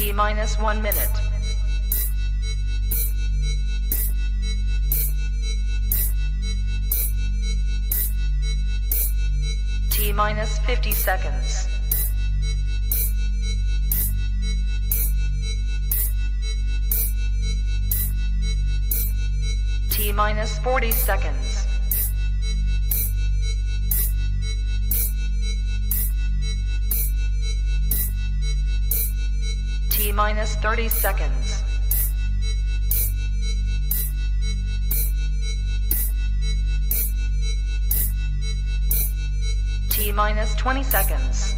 T minus 1 minute. T minus 50 seconds. T minus 40 seconds. T minus 30 seconds. T minus 20 seconds.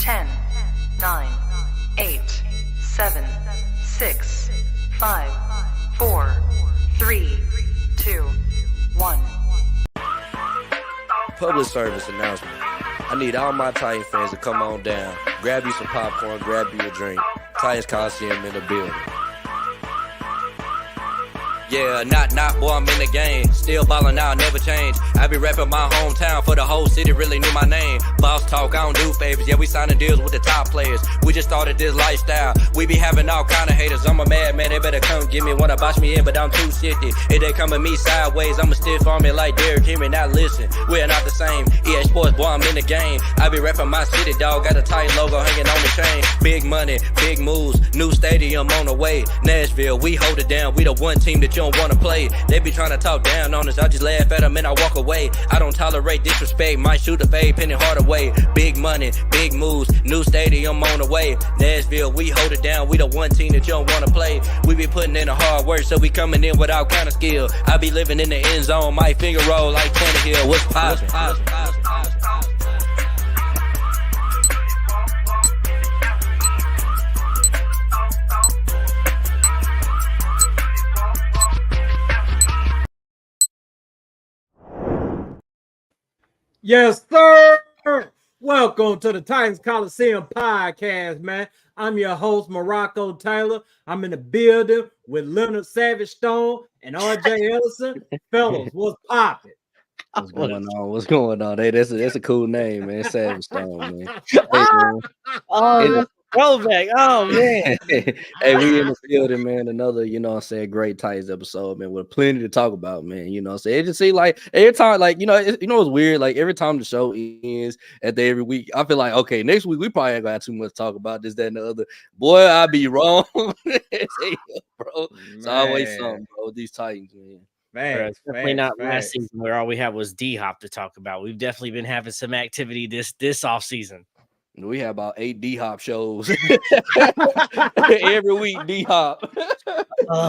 Ten, 9, 8, 7, 6, 5, 4, 3, 2, 1. Public service announcement. I need all my Titan fans to come on down. Grab you some popcorn, grab you a drink. Titans Colosseum in the building. Yeah, not, boy, I'm in the game. Still ballin' out, never change. I be rapping my hometown for the whole city, really knew my name. Boss talk, I don't do favors. Yeah, we signing deals with the top players. We just started this lifestyle. We be having all kind of haters. I'm a madman, they better come get me. Wanna box me in, but I'm too shifty. If they come at me sideways, I'ma stiff on me like Derrick Henry. Now listen, we're not the same. EA Sports, boy, I'm in the game. I be rapping my city, dog. Got a tight logo hanging on the chain. Big money, big moves. New stadium on the way. Nashville, we hold it down. We the one team that you don't wanna play. They be trying to talk down on us. I just laugh at them and I walk away. I don't tolerate disrespect. Might shoot a fade, penny hard away. Big money, big moves. New stadium on the way. Nashville, we hold it down. We the one team that you don't wanna play. We be putting in the hard work, so we coming in with all kind of skill. I be living in the end zone. My finger roll like Tannehill. What's poppin'? Yes, sir. Welcome to the Titans Colosseum Podcast, man. I'm your host, Marako Tyler. I'm in the building with Leonard Savage Stone and RJ Ellison. Fellas, what's poppin'? What's going on? What's going on? Hey, that's a cool name, man. Savage Stone, man. Hey, man. Oh, throwback. Oh, man. Hey, we in the building, man. Another, great Titans episode, man, with plenty to talk about, man. It just seems like every time, it's weird. Like every time the show ends at the every week, I feel like, okay, next week we probably ain't gonna have too much to talk about this, that, and the other. Boy, I be wrong, bro. It's always something, bro, with these Titans, man. Man, definitely not last season where all we had was D-Hop to talk about. We've definitely been having some activity this off season. We have about 8 D-Hop shows every week. D-Hop,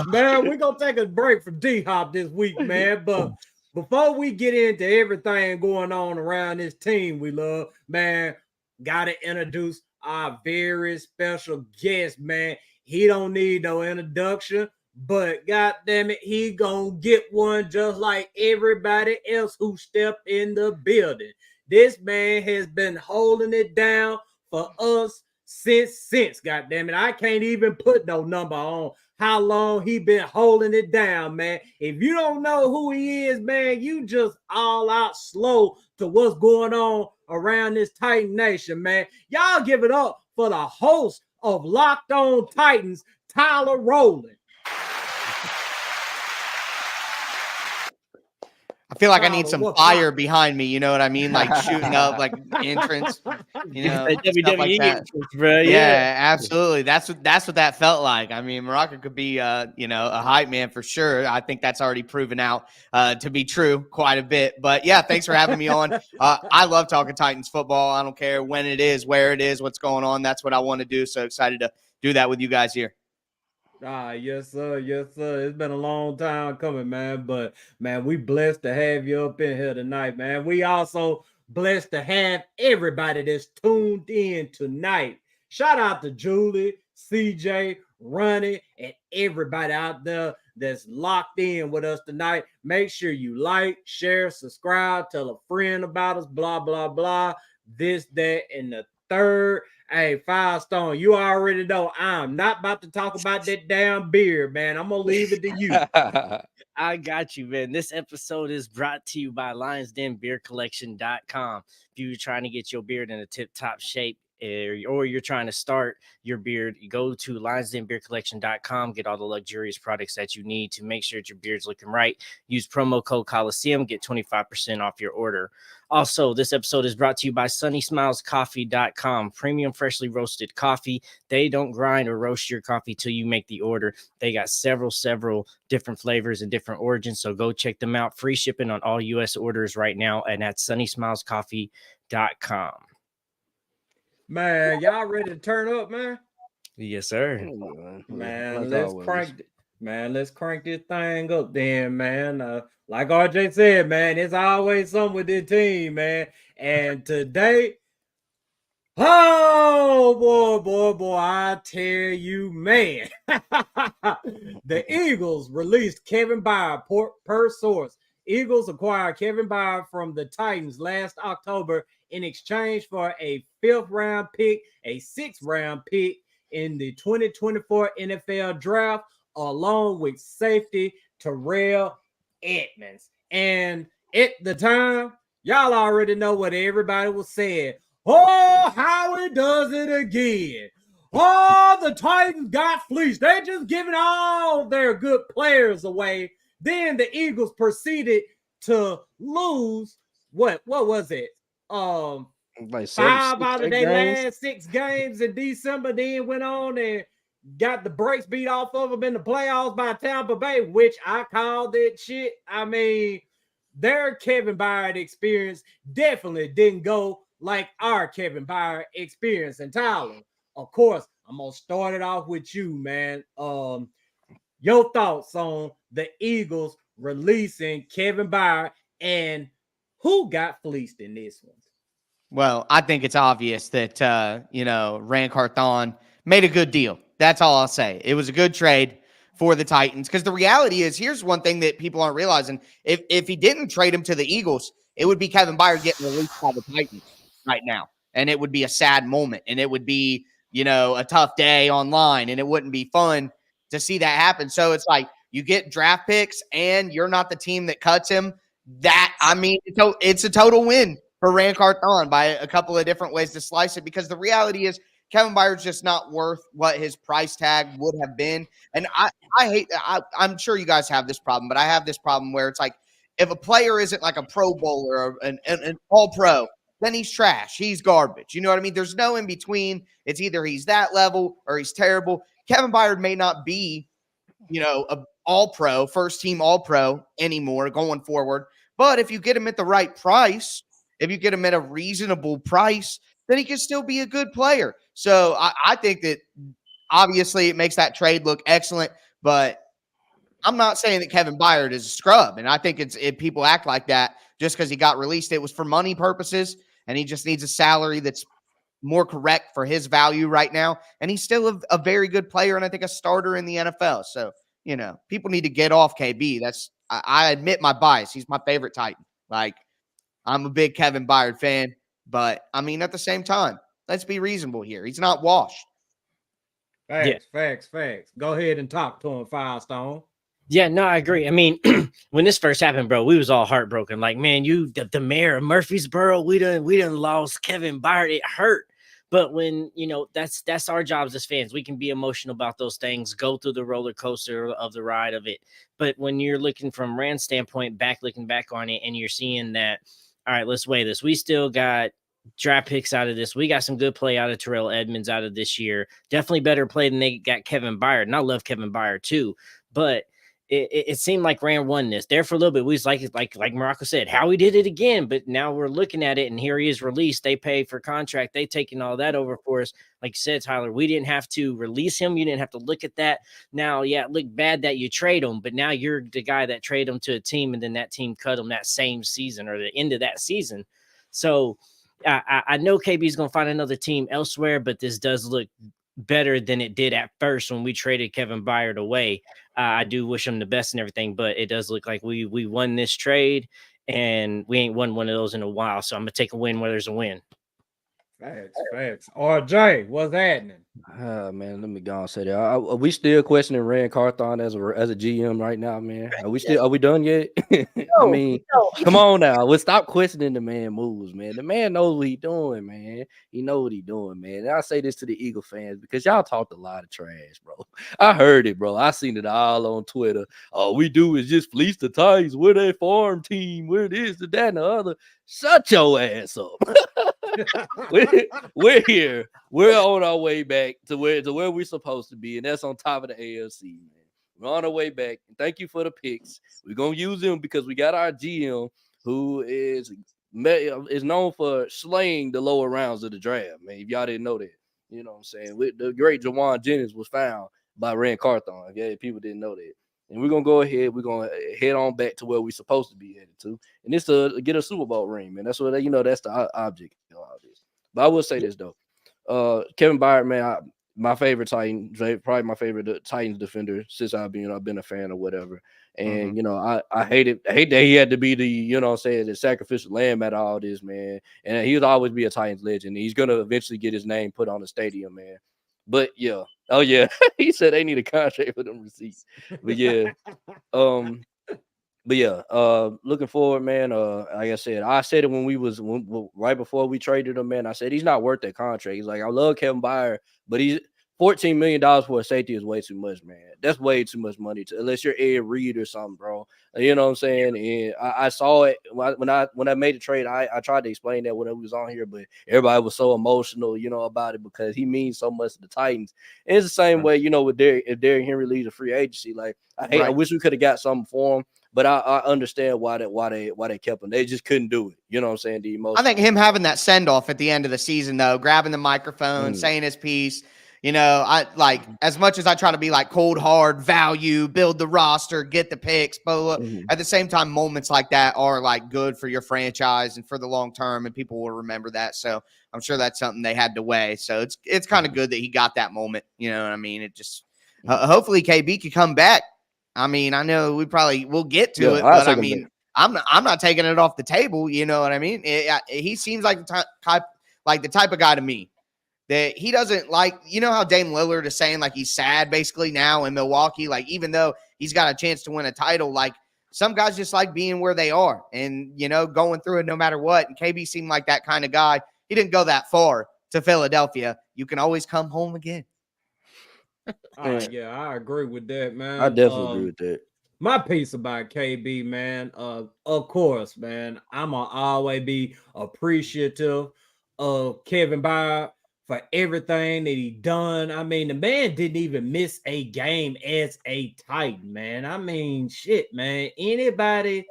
man, we're gonna take a break from D-Hop this week, man. But before we get into everything going on around this team we love, man, gotta introduce our very special guest, man. He don't need no introduction. But goddamn it, he gonna get one just like everybody else who stepped in the building. This man has been holding it down for us since goddamn it. I can't even put no number on how long he been holding it down, man. If you don't know who he is, man, you just all out slow to what's going on around this Titan Nation, man. Y'all give it up for the host of Locked On Titans, Tyler Rowland. I feel like I need some fire behind me. You know what I mean? Like shooting up, like entrance. WWE like entrance, bro. Yeah, absolutely. That's what that felt like. I mean, Marako could be, a hype man for sure. I think that's already proven out to be true quite a bit. But yeah, thanks for having me on. I love talking Titans football. I don't care when it is, where it is, what's going on. That's what I want to do. So excited to do that with you guys here. Yes, sir. Yes, sir. It's been a long time coming, man. But, man, we blessed to have you up in here tonight, man. We also blessed to have everybody that's tuned in tonight. Shout out to Julie, CJ, Ronnie, and everybody out there that's locked in with us tonight. Make sure you like, share, subscribe, tell a friend about us, blah, blah, blah. This, that, and the third. Hey, Firestone, you already know I'm not about to talk about that damn beard, man. I'm going to leave it to you. I got you, man. This episode is brought to you by LionsDenBeardCollection.com. If you're trying to get your beard in a tip-top shape, or you're trying to start your beard, you go to LionsDenBeardCollection.com, get all the luxurious products that you need to make sure that your beard's looking right. Use promo code Colosseum, get 25% off your order. Also, this episode is brought to you by SunnySmilesCoffee.com. Premium freshly roasted coffee. They don't grind or roast your coffee till you make the order. They got several different flavors and different origins, so go check them out. Free shipping on all U.S. orders right now, and that's SunnySmilesCoffee.com. Man, y'all ready to turn up, man? Yes, sir. Man, let's crank this thing up then, man. Like RJ said, man, it's always something with this team, man. And today, oh boy, I tell you, man. The Eagles released Kevin Byard per source. Eagles acquired Kevin Byard from the Titans last October in exchange for a 5th-round pick, a 6th-round pick in the 2024 NFL Draft, along with safety Terrell Edmonds. And at the time, y'all already know what everybody was saying. Oh, Howie does it again. Oh, the Titans got fleeced. They just giving all their good players away. Then the Eagles proceeded to lose. What was it? Like 5 out of their last 6 games in December. Then went on and got the brakes beat off of them in the playoffs by Tampa Bay, which I called that shit. I mean, their Kevin Byard experience definitely didn't go like our Kevin Byard experience. And Tyler, of course, I'm gonna start it off with you, man. Your thoughts on the Eagles releasing Kevin Byard and who got fleeced in this one? Well, I think it's obvious that, Rand Carthon made a good deal. That's all I'll say. It was a good trade for the Titans because the reality is, here's one thing that people aren't realizing. If he didn't trade him to the Eagles, it would be Kevin Byard getting released by the Titans right now. And it would be a sad moment. And it would be, a tough day online. And it wouldn't be fun to see that happen. So it's like you get draft picks and you're not the team that cuts him. It's a total win for Rand Carthon by a couple of different ways to slice it, because the reality is Kevin Byard's just not worth what his price tag would have been. And I hate that. I'm sure you guys have this problem, but I have this problem where it's like, if a player isn't like a Pro Bowler or an all-pro, then he's trash. He's garbage. You know what I mean? There's no in between. It's either he's that level or he's terrible. Kevin Byard may not be, a all-pro, first-team all-pro anymore going forward. But if you get him at the right price, if you get him at a reasonable price, then he can still be a good player. So I think that obviously it makes that trade look excellent, but I'm not saying that Kevin Byard is a scrub. And I think if people act like that just because he got released, it was for money purposes, and he just needs a salary that's more correct for his value right now. And he's still a very good player, and I think a starter in the NFL. So, people need to get off KB. I admit my bias. He's my favorite Titan. Like, I'm a big Kevin Byard fan, but I mean, at the same time, let's be reasonable here. He's not washed. Facts. Go ahead and talk to him, Firestone. Yeah, no, I agree. I mean, when this first happened, bro, we was all heartbroken. Like, man, the mayor of Murfreesboro, we done lost Kevin Byard. It hurt. But when, that's our jobs as fans. We can be emotional about those things, go through the roller coaster of the ride of it. But when you're looking from Rand's standpoint, looking back on it, and you're seeing that, all right, let's weigh this. We still got draft picks out of this. We got some good play out of Terrell Edmonds out of this year. Definitely better play than they got Kevin Byard. And I love Kevin Byard too. But it seemed like Rand won this. There for a little bit, we was like Marako said, Howie did it again. But now we're looking at it, and here he is released. They paid for contract. They taking all that over for us. Like you said, Tyler, we didn't have to release him. You didn't have to look at that. Now, yeah, it looked bad that you trade him, but now you're the guy that traded him to a team, and then that team cut him that same season or the end of that season. So I know KB is going to find another team elsewhere, but this does look better than it did at first when we traded Kevin Byard away. I do wish him the best and everything, but it does look like we won this trade, and we ain't won one of those in a while. So I'm going to take a win where there's a win. Facts. RJ, what's happening? Man, let me go and say that. Are we still questioning Rand Carthon as a GM right now, man? Are we done yet? I mean, come on now. Let's stop questioning the man moves, man. The man knows what he's doing, man. He knows what he's doing, man. And I say this to the Eagle fans because y'all talked a lot of trash, bro. I heard it, bro. I seen it all on Twitter. All we do is just fleece the Titans. We're their farm team. We're this, the that, and the other. Shut your ass up. we're here. We're on our way back to where we're supposed to be, and that's on top of the AFC, man. We're on our way back. And thank you for the picks. We're gonna use them because we got our GM who is known for slaying the lower rounds of the draft, man. If y'all didn't know that, you know what I'm saying. The great Jawan Jennings was found by Rand Carthon. Yeah, people didn't know that. And we're gonna go ahead. We're gonna head on back to where we're supposed to be headed to, and it's to get a Super Bowl ring, man. That's what that's the object of all this. But I will say this though, Kevin Byard, man, my favorite Titan, probably my favorite Titans defender since I've been a fan or whatever. And I hate that he had to be the the sacrificial lamb at all this, man. And he'll always be a Titans legend. He's gonna eventually get his name put on the stadium, man. But yeah, oh yeah, he said they need a contract for them receipts. But yeah, looking forward, man. Like I said it when right before we traded him, man. I said he's not worth that contract. He's like, I love Kevin Byard, but he's $14 million for a safety is way too much, man. That's way too much money unless you're Ed Reed or something, bro. You know what I'm saying? And I saw it when I made the trade. I tried to explain that when it was on here, but everybody was so emotional, about it because he means so much to the Titans. And it's the same way, with if Derrick Henry leaves a free agency. Like I wish we could have got something for him. But I understand why they kept him. They just couldn't do it. You know what I'm saying? The emotion. I think him having that send off at the end of the season, though, grabbing the microphone, saying his piece. I like as much as I try to be like cold, hard value, build the roster, get the picks, but at the same time, moments like that are like good for your franchise and for the long term, and people will remember that. So I'm sure that's something they had to weigh. So it's kind of good that he got that moment. You know what I mean? It just hopefully KB could come back. I mean, I know we'll get to it, but I mean, I'm not taking it off the table. You know what I mean? He seems like the type of guy to me that he doesn't like. How Dame Lillard is saying like he's sad basically now in Milwaukee. Like even though he's got a chance to win a title, like some guys just like being where they are and going through it no matter what. And KB seemed like that kind of guy. He didn't go that far to Philadelphia. You can always come home again. Yeah, I agree with that, man. I definitely agree with that. My piece about KB, man, of course, man, I'm going to always be appreciative of Kevin Byard for everything that he done. I mean, the man didn't even miss a game as a Titan, man. I mean, shit, man. Anybody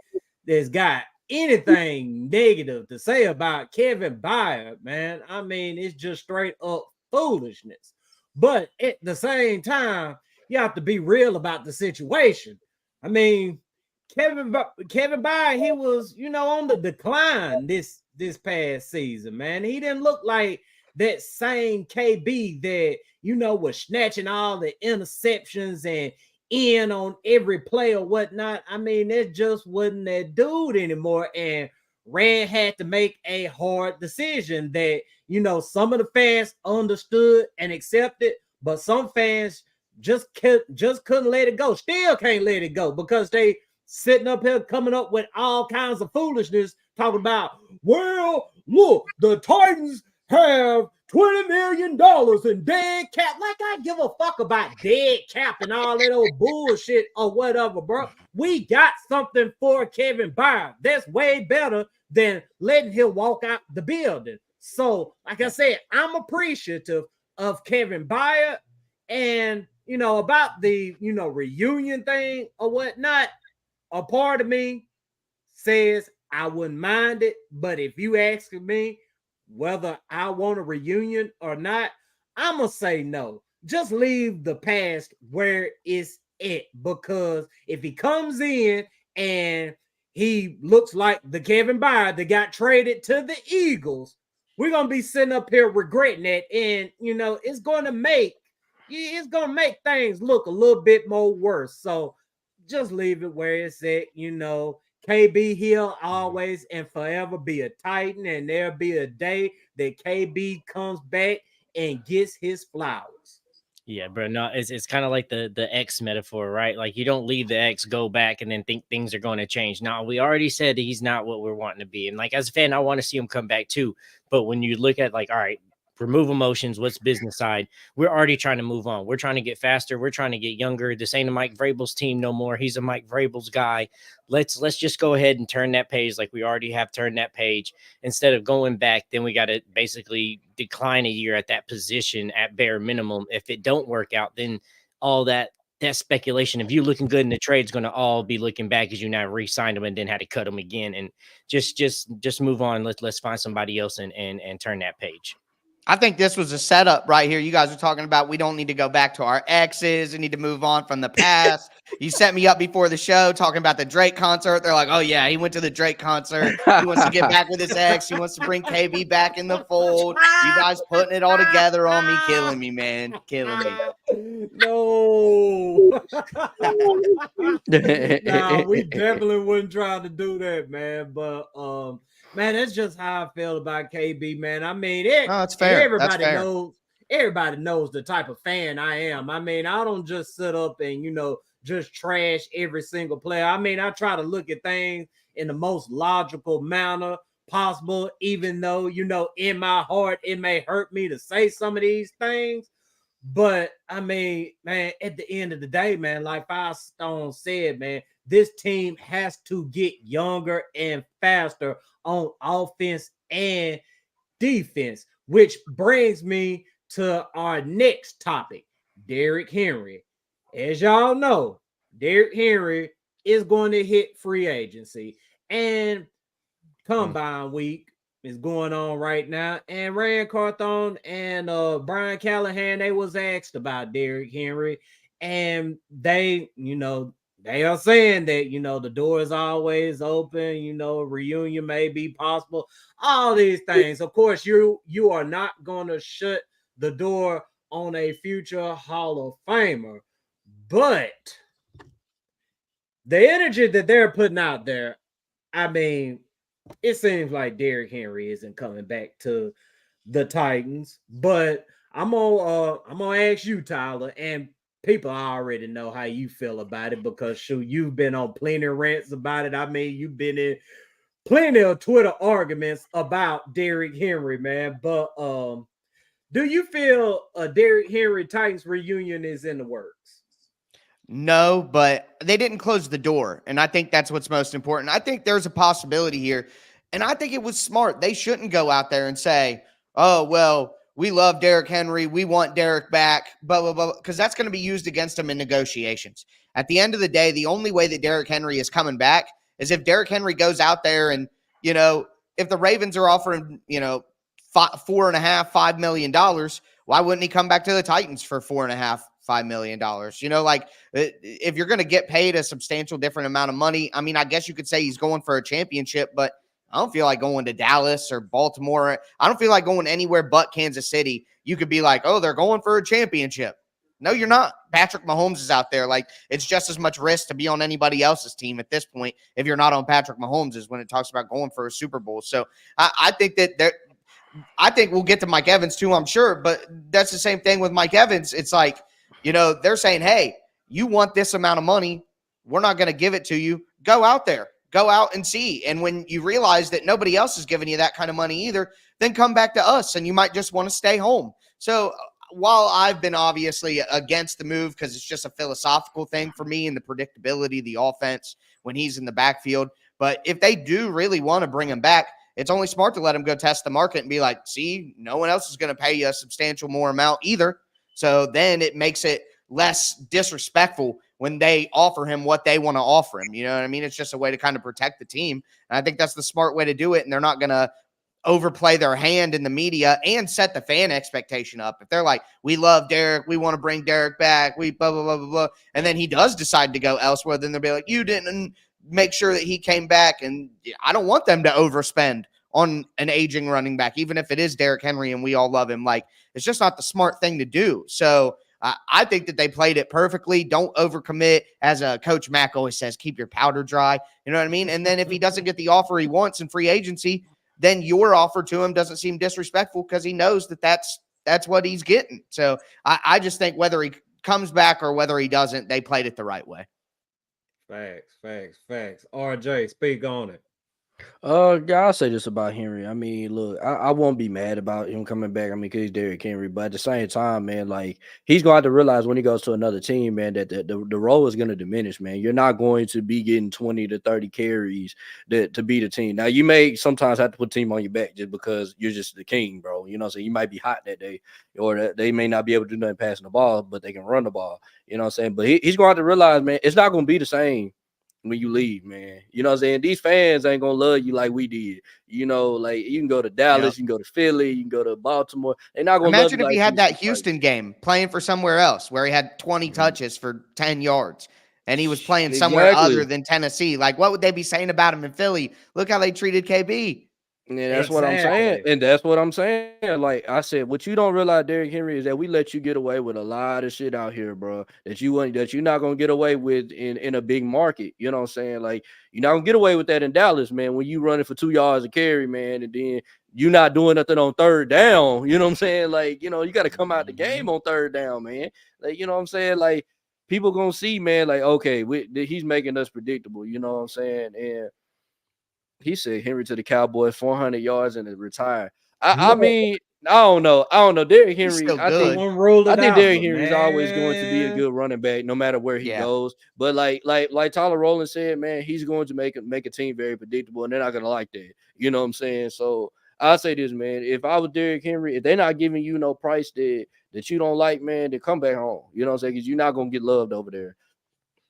that's got anything negative to say about Kevin Byard, man, I mean, it's just straight up foolishness. But at the same time, you have to be real about the situation. I mean, Kevin Byard, he was, on the decline this past season, man. He didn't look like that same KB that, was snatching all the interceptions and in on every play or whatnot. I mean, that just wasn't that dude anymore. And Rand had to make a hard decision that, some of the fans understood and accepted, but some fans just couldn't let it go. Still can't let it go because they sitting up here coming up with all kinds of foolishness, talking about, well, look, the Titans have $20 million in dead cap. Like I give a fuck about dead cap and all that old bullshit or whatever, bro. We got something for Kevin Byard that's way better than letting him walk out the building. So, like I said, I'm appreciative of Kevin Byard and, about the, reunion thing or whatnot. A part of me says I wouldn't mind it, but if you ask me whether I want a reunion or not, I'm going to say no. Just leave the past where it's at, because if he comes in and he looks like the Kevin Byard that got traded to the Eagles, we're going to be sitting up here regretting it. And, it's going to make things look a little bit more worse. So just leave it where it's at. KB, he'll always and forever be a Titan, and there'll be a day that KB comes back and gets his flowers. Yeah, bro. No, it's kind of like the X metaphor, right? Like you don't leave the X, go back, and then think things are going to change. Now, we already said that he's not what we're wanting to be. And like as a fan, I want to see him come back too. But when you look at like, all right, remove emotions, what's business side? We're already trying to move on. We're trying to get faster. We're trying to get younger. This ain't a Mike Vrabel's team no more. He's a Mike Vrabel's guy. Let's just go ahead and turn that page like we already have turned that page. Instead of going back, then we got to basically decline a year at that position at bare minimum. If it don't work out, then all that speculation of you looking good in the trade is going to all be looking back as you now re-signed him and then had to cut him again. And just move on. Let's find somebody else and turn that page. I think this was a setup right here. You guys are talking about we don't need to go back to our exes. We need to move on from the past. You set me up before the show talking about the Drake concert. They're like, oh, yeah, he went to the Drake concert. He wants to get back with his ex. He wants to bring KB back in the fold. You guys putting it all together on me, killing me, man. Killing me. No. Nah, we definitely wouldn't try to do that, man. But man, that's just how I feel about KB, man. I mean, it's fair. Everybody knows the type of fan I am. I mean, I don't just sit up and, just trash every single player. I mean, I try to look at things in the most logical manner possible, even though, in my heart, it may hurt me to say some of these things. But I mean, man, at the end of the day, man, like Firestone said, man, this team has to get younger and faster on offense and defense, which brings me to our next topic, Derrick Henry. As y'all know, Derrick Henry is going to hit free agency, and combine week is going on right now. And Rand Carthon and Brian Callahan, they was asked about Derrick Henry, and they are saying that, the door is always open, a reunion may be possible, all these things. Of course, you are not going to shut the door on a future Hall of Famer, but the energy that they're putting out there, I mean, it seems like Derrick Henry isn't coming back to the Titans. But I'm gonna ask you, Tyler, and people already know how you feel about it because shoot, you've been on plenty of rants about it. I mean, you've been in plenty of Twitter arguments about Derrick Henry, man. But do you feel a Derrick Henry Titans reunion is in the works? No, but they didn't close the door, and I think that's what's most important. I think there's a possibility here, and I think it was smart. They shouldn't go out there and say, oh, well, we love Derrick Henry, we want Derrick back, blah, blah, blah, because that's going to be used against them in negotiations. At the end of the day, the only way that Derrick Henry is coming back is if Derrick Henry goes out there and, if the Ravens are offering, $4.5 million, why wouldn't he come back to the Titans for $4.5 million? If you're going to get paid a substantial different amount of money, I mean, I guess you could say he's going for a championship, but I don't feel like going to Dallas or Baltimore. I don't feel like going anywhere but Kansas City. You could be like, oh, they're going for a championship. No, you're not. Patrick Mahomes is out there. Like, it's just as much risk to be on anybody else's team at this point if you're not on Patrick Mahomes is when it talks about going for a Super Bowl. So I think that I think we'll get to Mike Evans too, I'm sure, but that's the same thing with Mike Evans. It's like, they're saying, hey, you want this amount of money. We're not going to give it to you. Go out there. Go out and see. And when you realize that nobody else is giving you that kind of money either, then come back to us and you might just want to stay home. So while I've been obviously against the move because it's just a philosophical thing for me and the predictability of the offense when he's in the backfield, but if they do really want to bring him back, it's only smart to let him go test the market and be like, see, no one else is going to pay you a substantial more amount either. So then it makes it less disrespectful when they offer him what they want to offer him. You know what I mean? It's just a way to kind of protect the team. And I think that's the smart way to do it. And they're not going to overplay their hand in the media and set the fan expectation up. If they're like, we love Derrick, we want to bring Derrick back, we blah, blah, blah, blah, blah. And then he does decide to go elsewhere, then they'll be like, you didn't make sure that he came back. And I don't want them to overspend on an aging running back, even if it is Derrick Henry and we all love him. Like, it's just not the smart thing to do. So I think that they played it perfectly. Don't overcommit. As Coach Mack always says, keep your powder dry. You know what I mean? And then if he doesn't get the offer he wants in free agency, then your offer to him doesn't seem disrespectful because he knows that that's that's what he's getting. So I just think whether he comes back or whether he doesn't, they played it the right way. Facts. RJ, speak on it. Yeah, I'll say this about Henry. I mean, look, I won't be mad about him coming back. I mean, because he's Derrick Henry, but at the same time, man, like he's going to have to realize when he goes to another team, man, that the role is going to diminish, man. You're not going to be getting 20 to 30 carries to be the team. Now, you may sometimes have to put the team on your back just because you're just the king, bro. You know what I'm saying? You might be hot that day, or that they may not be able to do nothing passing the ball, but they can run the ball. You know what I'm saying? But he's going to have to realize, man, it's not going to be the same when you leave, man. You know what I'm saying? These fans ain't gonna love you like we did. You know, like you can go to Dallas, you can go to Philly, you can go to Baltimore. They're not gonna imagine love if you he like had that Houston game playing for somewhere else where he had 20 touches for 10 yards and he was playing somewhere other than Tennessee. Like, what would they be saying about him in Philly? Look how they treated KB. Yeah, that's what I'm saying. And that's what I'm saying. Like I said, what you don't realize, Derrick Henry, is that we let you get away with a lot of shit out here, bro. That you're not gonna get away with in a big market. You know what I'm saying? Like you're not gonna get away with that in Dallas, man. When you running for 2 yards a carry, man, and then you're not doing nothing on third down. You know what I'm saying? Like, you know, you got to come out the game on third down, man. Like, you know what I'm saying? Like people gonna see, man. Like, okay, he's making us predictable. You know what I'm saying? And he said Henry to the Cowboys, 400 yards and retire. I mean, I don't know. Derrick Henry, I think Derrick Henry is always going to be a good running back, no matter where he goes. But like Tyler Rowland said, man, he's going to make a team very predictable, and they're not gonna like that. You know what I'm saying? So I'll say this, man. If I was Derrick Henry, if they're not giving you no price that you don't like, man, then come back home. You know what I'm saying? Because you're not gonna get loved over there.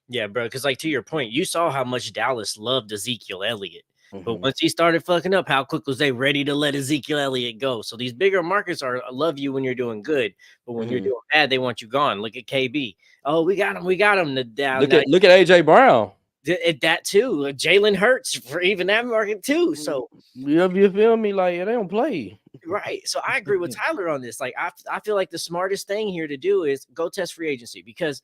Yeah, bro. Because like to your point, you saw how much Dallas loved Ezekiel Elliott. But once he started fucking up, how quick was they ready to let Ezekiel Elliott go? So these bigger markets love you when you're doing good, but when you're doing bad, they want you gone. Look at KB. Oh, we got him. Look at AJ Brown. That too. Jalen Hurts for even that market too. So you feel me? Like they don't play. Right. So I agree with Tyler on this. Like I feel like the smartest thing here to do is go test free agency, because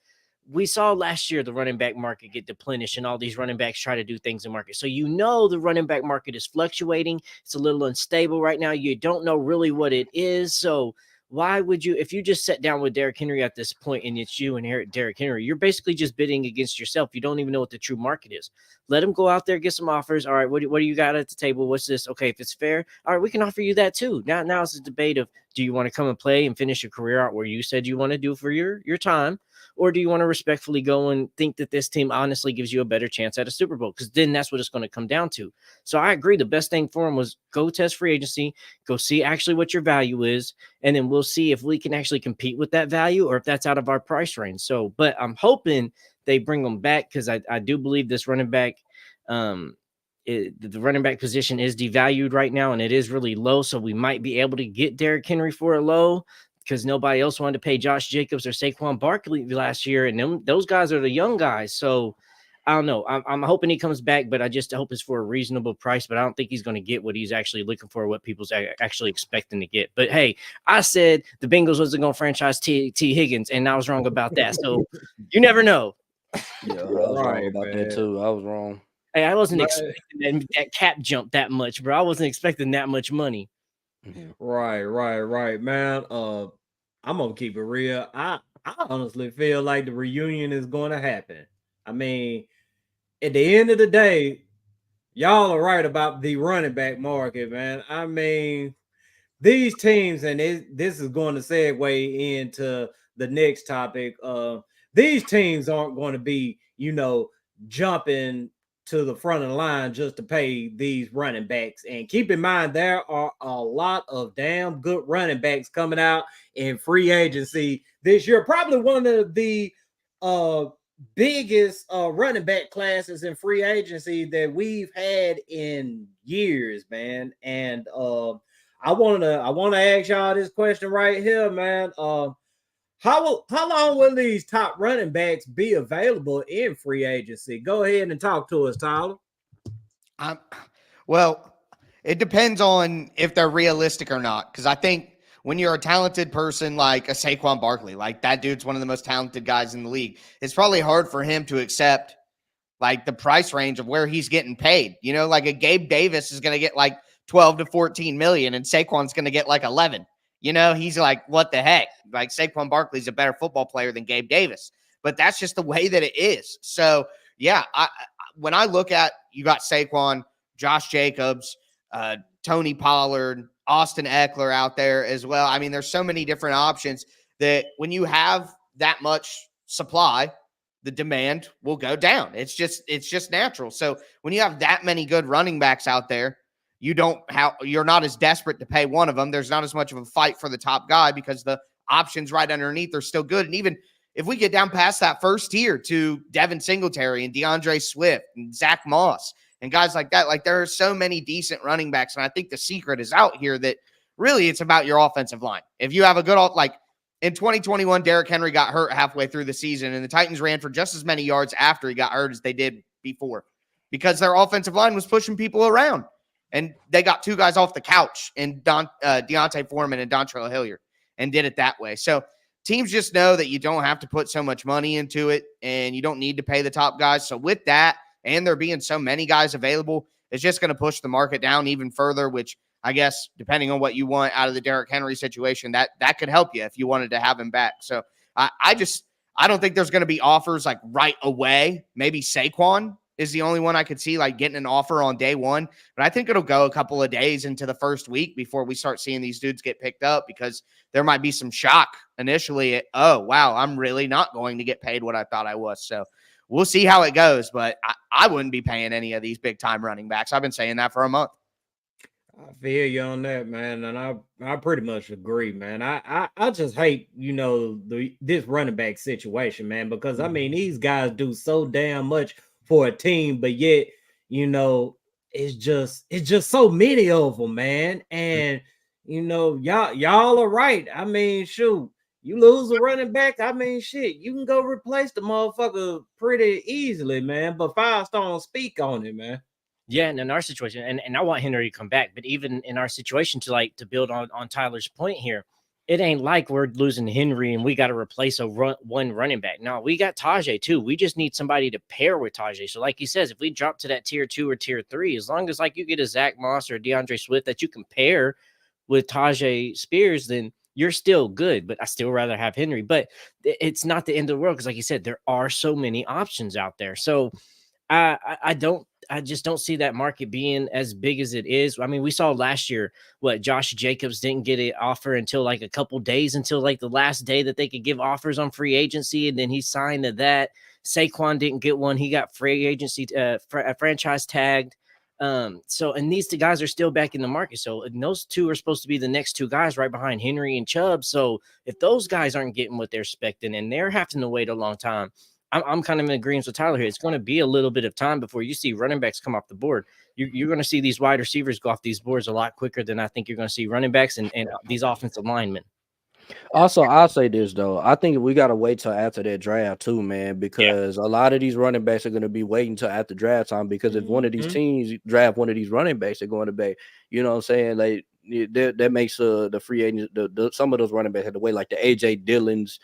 we saw last year the running back market get deplenished and all these running backs try to do things in market. So you know the running back market is fluctuating. It's a little unstable right now. You don't know really what it is. So why would you, if you just sat down with Derrick Henry at this point and it's you and Derrick Henry, you're basically just bidding against yourself. You don't even know what the true market is. Let him go out there, get some offers. All right, what do you got at the table? What's this? Okay, if it's fair, all right, we can offer you that too. Now it's a debate of, do you want to come and play and finish your career out where you said you want to do for your time? Or do you want to respectfully go and think that this team honestly gives you a better chance at a Super Bowl? Because then that's what it's going to come down to. So I agree. The best thing for him was go test free agency, go see actually what your value is, and then we'll see if we can actually compete with that value or if that's out of our price range. So, but I'm hoping they bring him back, because I do believe this running back, the running back position is devalued right now, and it is really low. So we might be able to get Derrick Henry for a low, because nobody else wanted to pay Josh Jacobs or Saquon Barkley last year. And those guys are the young guys. So I don't know. I'm hoping he comes back, but I just hope it's for a reasonable price. But I don't think he's going to get what he's actually looking for, what people's actually expecting to get. But hey, I said the Bengals wasn't going to franchise T. Higgins, and I was wrong about that. So you never know. Yeah, I was wrong about that too. I was wrong. Hey, I wasn't expecting that cap jump that much, bro. I wasn't expecting that much money. Right, man. I'm gonna keep it real. I honestly feel like the reunion is going to happen. I mean, at the end of the day, y'all are right about the running back market, man. I mean, these teams, and this is going to segue into the next topic. These teams aren't going to be, jumping to the front of the line just to pay these running backs. And keep in mind, there are a lot of damn good running backs coming out in free agency this year. Probably one of the biggest running back classes in free agency that we've had in years, man. And I want to ask y'all this question right here, man. How long will these top running backs be available in free agency? Go ahead and talk to us, Tyler. Well, it depends on if they're realistic or not. Because I think when you're a talented person like a Saquon Barkley, like that dude's one of the most talented guys in the league, it's probably hard for him to accept like the price range of where he's getting paid. Like a Gabe Davis is going to get like 12 to 14 million and Saquon's going to get like 11. You know, he's like, what the heck? Like Saquon Barkley's a better football player than Gabe Davis. But that's just the way that it is. So, yeah, when I look at, you got Saquon, Josh Jacobs, Tony Pollard, Austin Eckler out there as well. I mean, there's so many different options that when you have that much supply, the demand will go down. It's just natural. So when you have that many good running backs out there, you're not as desperate to pay one of them. There's not as much of a fight for the top guy because the options right underneath are still good. And even if we get down past that first tier to Devin Singletary and DeAndre Swift and Zach Moss and guys like that, like there are so many decent running backs. And I think the secret is out here that really it's about your offensive line. If you have a good, like in 2021, Derrick Henry got hurt halfway through the season and the Titans ran for just as many yards after he got hurt as they did before because their offensive line was pushing people around. And they got two guys off the couch in Deontay Foreman and Dontrell Hilliard and did it that way. So teams just know that you don't have to put so much money into it and you don't need to pay the top guys. So with that, and there being so many guys available, it's just going to push the market down even further, which I guess depending on what you want out of the Derrick Henry situation, that could help you if you wanted to have him back. So I don't think there's going to be offers like right away. Maybe Saquon is the only one I could see like getting an offer on day one. But I think it'll go a couple of days into the first week before we start seeing these dudes get picked up because there might be some shock initially at, oh, wow, I'm really not going to get paid what I thought I was. So we'll see how it goes. But I wouldn't be paying any of these big time running backs. I've been saying that for a month. I feel you on that, man, and I pretty much agree, man. I just hate, this running back situation, man, because I mean these guys do so damn much for a team, but yet, it's just so many of them, man. And y'all are right. I mean, shoot, you lose a running back, I mean, shit, you can go replace the motherfucker pretty easily, man. But Firestone speak on it, man. Yeah, and in our situation, and I want Henry to come back, but even in our situation to build on Tyler's point here, it ain't like we're losing Henry and we got to replace one running back. No, we got Tajay too. We just need somebody to pair with Tajay. So like he says, if we drop to that tier 2 or tier 3, as long as like you get a Zach Moss or DeAndre Swift that you can pair with Tajay Spears, then you're still good. But I still rather have Henry. But it's not the end of the world because like you said, there are so many options out there. So I just don't see that market being as big as it is. I mean, we saw last year Josh Jacobs didn't get an offer until like a couple days until like the last day that they could give offers on free agency. And then he signed to that. Saquon didn't get one. He got free agency, franchise tagged. And these two guys are still back in the market. So and those two are supposed to be the next two guys right behind Henry and Chubb. So if those guys aren't getting what they're expecting and they're having to wait a long time, I'm kind of in agreement with Tyler here. It's going to be a little bit of time before you see running backs come off the board. You're going to see these wide receivers go off these boards a lot quicker than I think you're going to see running backs and these offensive linemen. Also, I'll say this, though. I think we got to wait till after that draft, too, man, because a lot of these running backs are going to be waiting till after draft time because if one of these teams draft one of these running backs, they're going to be, you know what I'm saying, like, that makes the free agents, some of those running backs have to wait, like the AJ Dillons,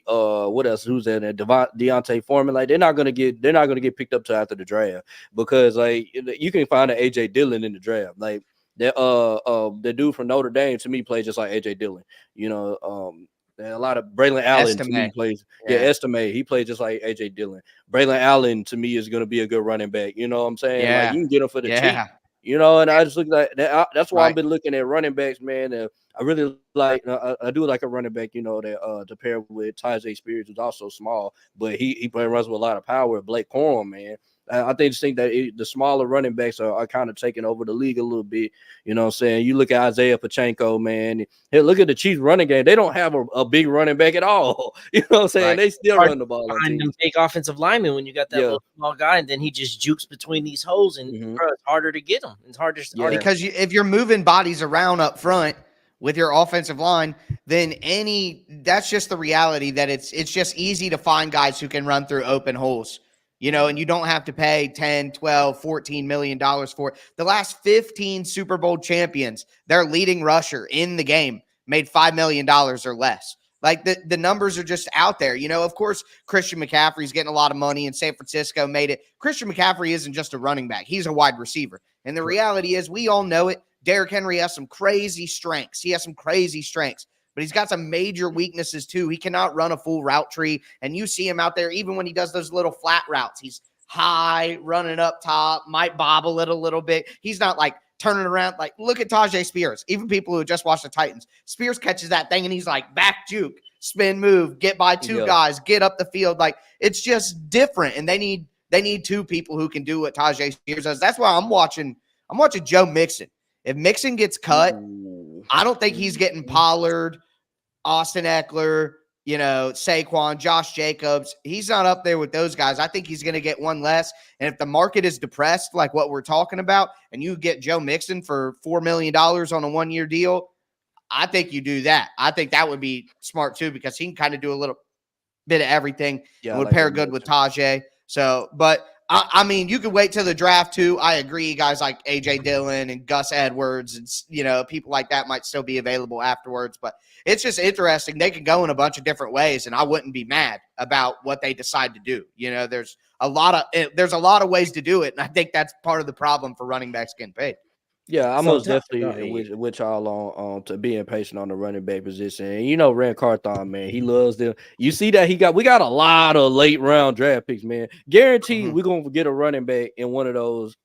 what else? Who's in there? Deontay Foreman. Like they're not gonna get picked up till after the draft because like you can find an AJ Dillon in the draft. Like that the dude from Notre Dame to me plays just like AJ Dillon. A lot of Braylon Allen to me plays. Estime. He plays just like AJ Dillon. Braylon Allen to me is gonna be a good running back. You know what I'm saying? Yeah. Like you can get him for the cheap. And I just look like that. That's why I've been looking at running backs, man. I really like. I do like a running back, that to pair with Tajay Spears, who's also small, but he runs with a lot of power. Blake Corum, man. I think that the smaller running backs are kind of taking over the league a little bit. You know what I'm saying? You look at Isaiah Pacheco, man. Hey, look at the Chiefs running game. They don't have a big running back at all. You know what I'm saying? Right. They still run the ball. Behind them big offensive linemen when you got that little small guy, and then he just jukes between these holes, and bro, it's harder to get him. It's harder because if you're moving bodies around up front with your offensive line, then that's just the reality that it's just easy to find guys who can run through open holes. And you don't have to pay 10, 12, $14 million for it. The last 15 Super Bowl champions, their leading rusher in the game made $5 million or less. Like the numbers are just out there. Of course, Christian McCaffrey's getting a lot of money and San Francisco made it. Christian McCaffrey isn't just a running back. He's a wide receiver. And the reality is we all know it. Derrick Henry has some crazy strengths. But he's got some major weaknesses too. He cannot run a full route tree. And you see him out there, even when he does those little flat routes, he's high, running up top, might bobble it a little bit. He's not like turning around. Like, look at Tajay Spears. Even people who just watched the Titans, Spears catches that thing and he's like back juke, spin move, get by two guys, get up the field. Like, it's just different. And they need two people who can do what Tajay Spears does. That's why I'm watching Joe Mixon. If Mixon gets cut, I don't think he's getting Pollard, Austin Eckler, Saquon, Josh Jacobs. He's not up there with those guys. I think he's going to get one less. And if the market is depressed, like what we're talking about, and you get Joe Mixon for $4 million on a 1-year deal, I think you do that. I think that would be smart too, because he can kind of do a little bit of everything. Yeah, would pair good with Tajay. So, but I mean, you could wait till the draft too. I agree. Guys like A.J. Dillon and Gus Edwards and, people like that might still be available afterwards. But it's just interesting. They can go in a bunch of different ways, and I wouldn't be mad about what they decide to do. There's a lot of ways to do it, and I think that's part of the problem for running backs getting paid. Yeah, I'm most definitely with y'all on to being patient on the running back position. And Rand Carthon, man, he loves them. You see that we got a lot of late round draft picks, man. Guaranteed we're gonna get a running back in one of those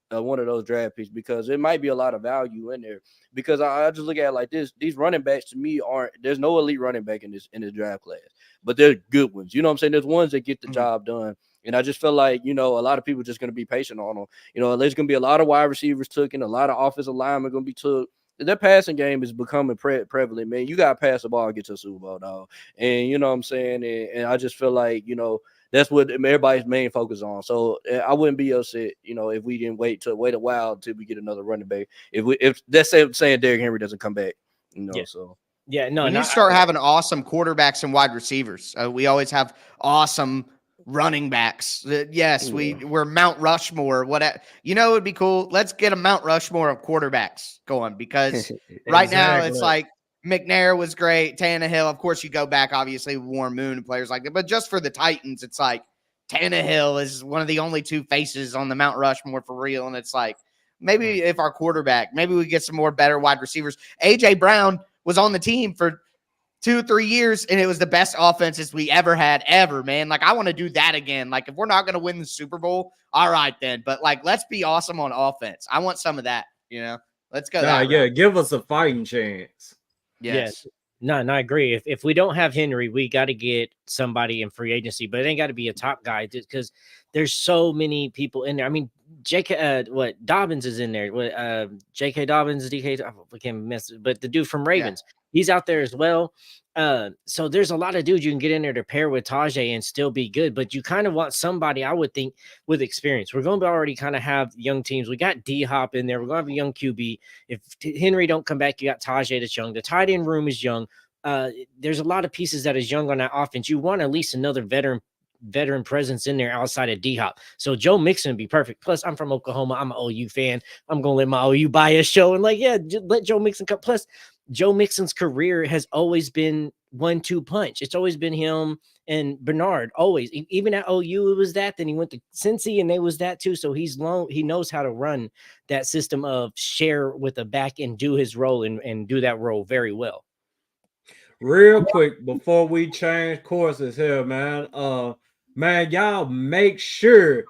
draft picks, because it might be a lot of value in there. Because I just look at it like this: these running backs to me there's no elite running back in this draft class, but they're good ones. You know what I'm saying? There's ones that get the job done. And I just feel like, a lot of people are just going to be patient on them. There's going to be a lot of wide receivers taken, a lot of offensive linemen going to be took. Their passing game is becoming prevalent, man. You got to pass the ball and get to a Super Bowl, dog. And you know what I'm saying? And I just feel like, that's what everybody's main focus on. So I wouldn't be upset, if we didn't wait a while until we get another running back. If that's saying Derrick Henry doesn't come back, so. Yeah, no. You start having awesome quarterbacks and wide receivers. We always have awesome running backs. Yes, we're Mount Rushmore. It would be cool. Let's get a Mount Rushmore of quarterbacks going, because right now it's like McNair was great. Tannehill, of course, you go back, obviously, Warren Moon and players like that. But just for the Titans, it's like Tannehill is one of the only two faces on the Mount Rushmore for real. And it's like, maybe if our quarterback, maybe we get some more better wide receivers. A.J. Brown was on the team for 2-3 years, and it was the best offenses we ever had, man. Like, I want to do that again. Like, if we're not going to win the Super Bowl, all right then. But, like, let's be awesome on offense. I want some of that, Let's go. Give us a fighting chance. Yes. No, I agree. If we don't have Henry, we got to get somebody in free agency, but it ain't got to be a top guy, because there's so many people in there. I mean, Dobbins is in there. J.K. Dobbins, DK, I can't miss it, but the dude from Ravens, he's out there as well. So there's a lot of dudes you can get in there to pair with Tajay and still be good, but you kind of want somebody, I would think, with experience. We're going to already kind of have young teams. We got D-Hop in there. We're going to have a young QB. If Henry don't come back, you got Tajay that's young. The tight end room is young. There's a lot of pieces that is young on that offense. You want at least another veteran presence in there outside of D-Hop. So Joe Mixon would be perfect. Plus, I'm from Oklahoma. I'm an OU fan. I'm going to let my OU bias show. And let Joe Mixon come. Plus, Joe Mixon's career has always been 1-2 punch. It's always been him and Bernard, always. Even at OU, it was that. Then he went to Cincy, and they was that too. So he knows how to run that system of share with the back and do his role and do that role very well. Real quick, before we change courses here, man, y'all make sure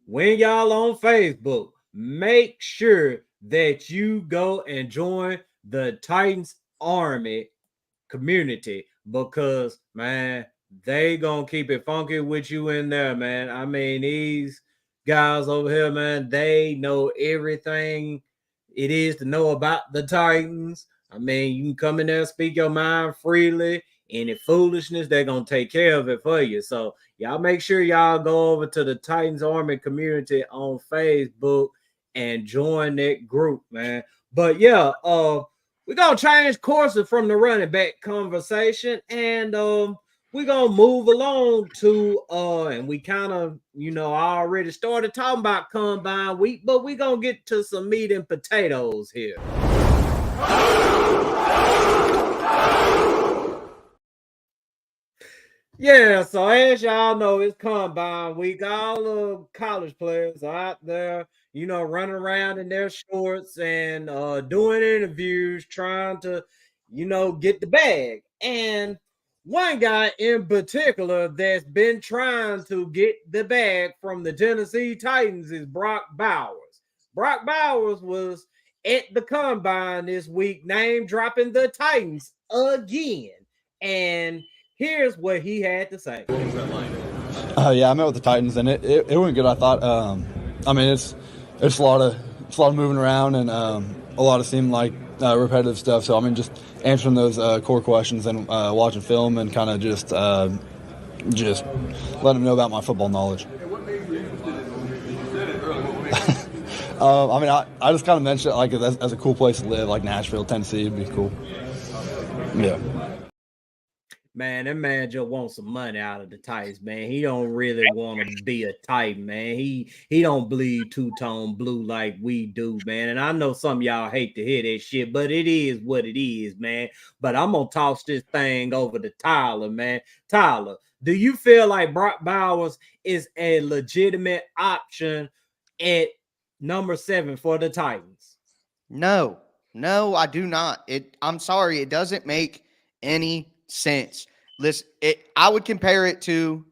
when y'all on Facebook, make sure that you go and join the Titans Army community, because, man, they gonna keep it funky with you in there, man. I mean, these guys over here, man, they know everything it is to know about the Titans. I mean, you can come in there, speak your mind freely. Any foolishness, they're going to take care of it for you. So y'all make sure y'all go over to the Titans Army community on Facebook and join that group, man. But yeah, we're going to change courses from the running back conversation, and we're going to move along to, and we kind of, already started talking about Combine Week, but we're going to get to some meat and potatoes here. Yeah, so as y'all know, it's Combine Week. All the college players are out there, running around in their shorts and doing interviews, trying to, get the bag. And one guy in particular that's been trying to get the bag from the Tennessee Titans is Brock Bowers. Brock Bowers was at the combine this week, name dropping the Titans again. And here's what he had to say. Yeah, I met with the Titans, and it went good. I thought. I mean, it's a lot of moving around and a lot of seem like repetitive stuff. So I mean, just answering those core questions and watching film and kind of just letting them know about my football knowledge. I mean, I just kind of mentioned it like as a cool place to live, like Nashville, Tennessee, would be cool. Yeah. Man, that man just wants some money out of the Titans, man. He don't really want to be a Titan, man. He don't bleed two-tone blue like we do, man. And I know some of y'all hate to hear that shit, but it is what it is, man. But I'm going to toss this thing over to Tyler, man. Tyler, do you feel like Brock Bowers is a legitimate option at number 7 for the Titans? No, I do not. I'm sorry. It doesn't make any sense. Listen, I would compare it to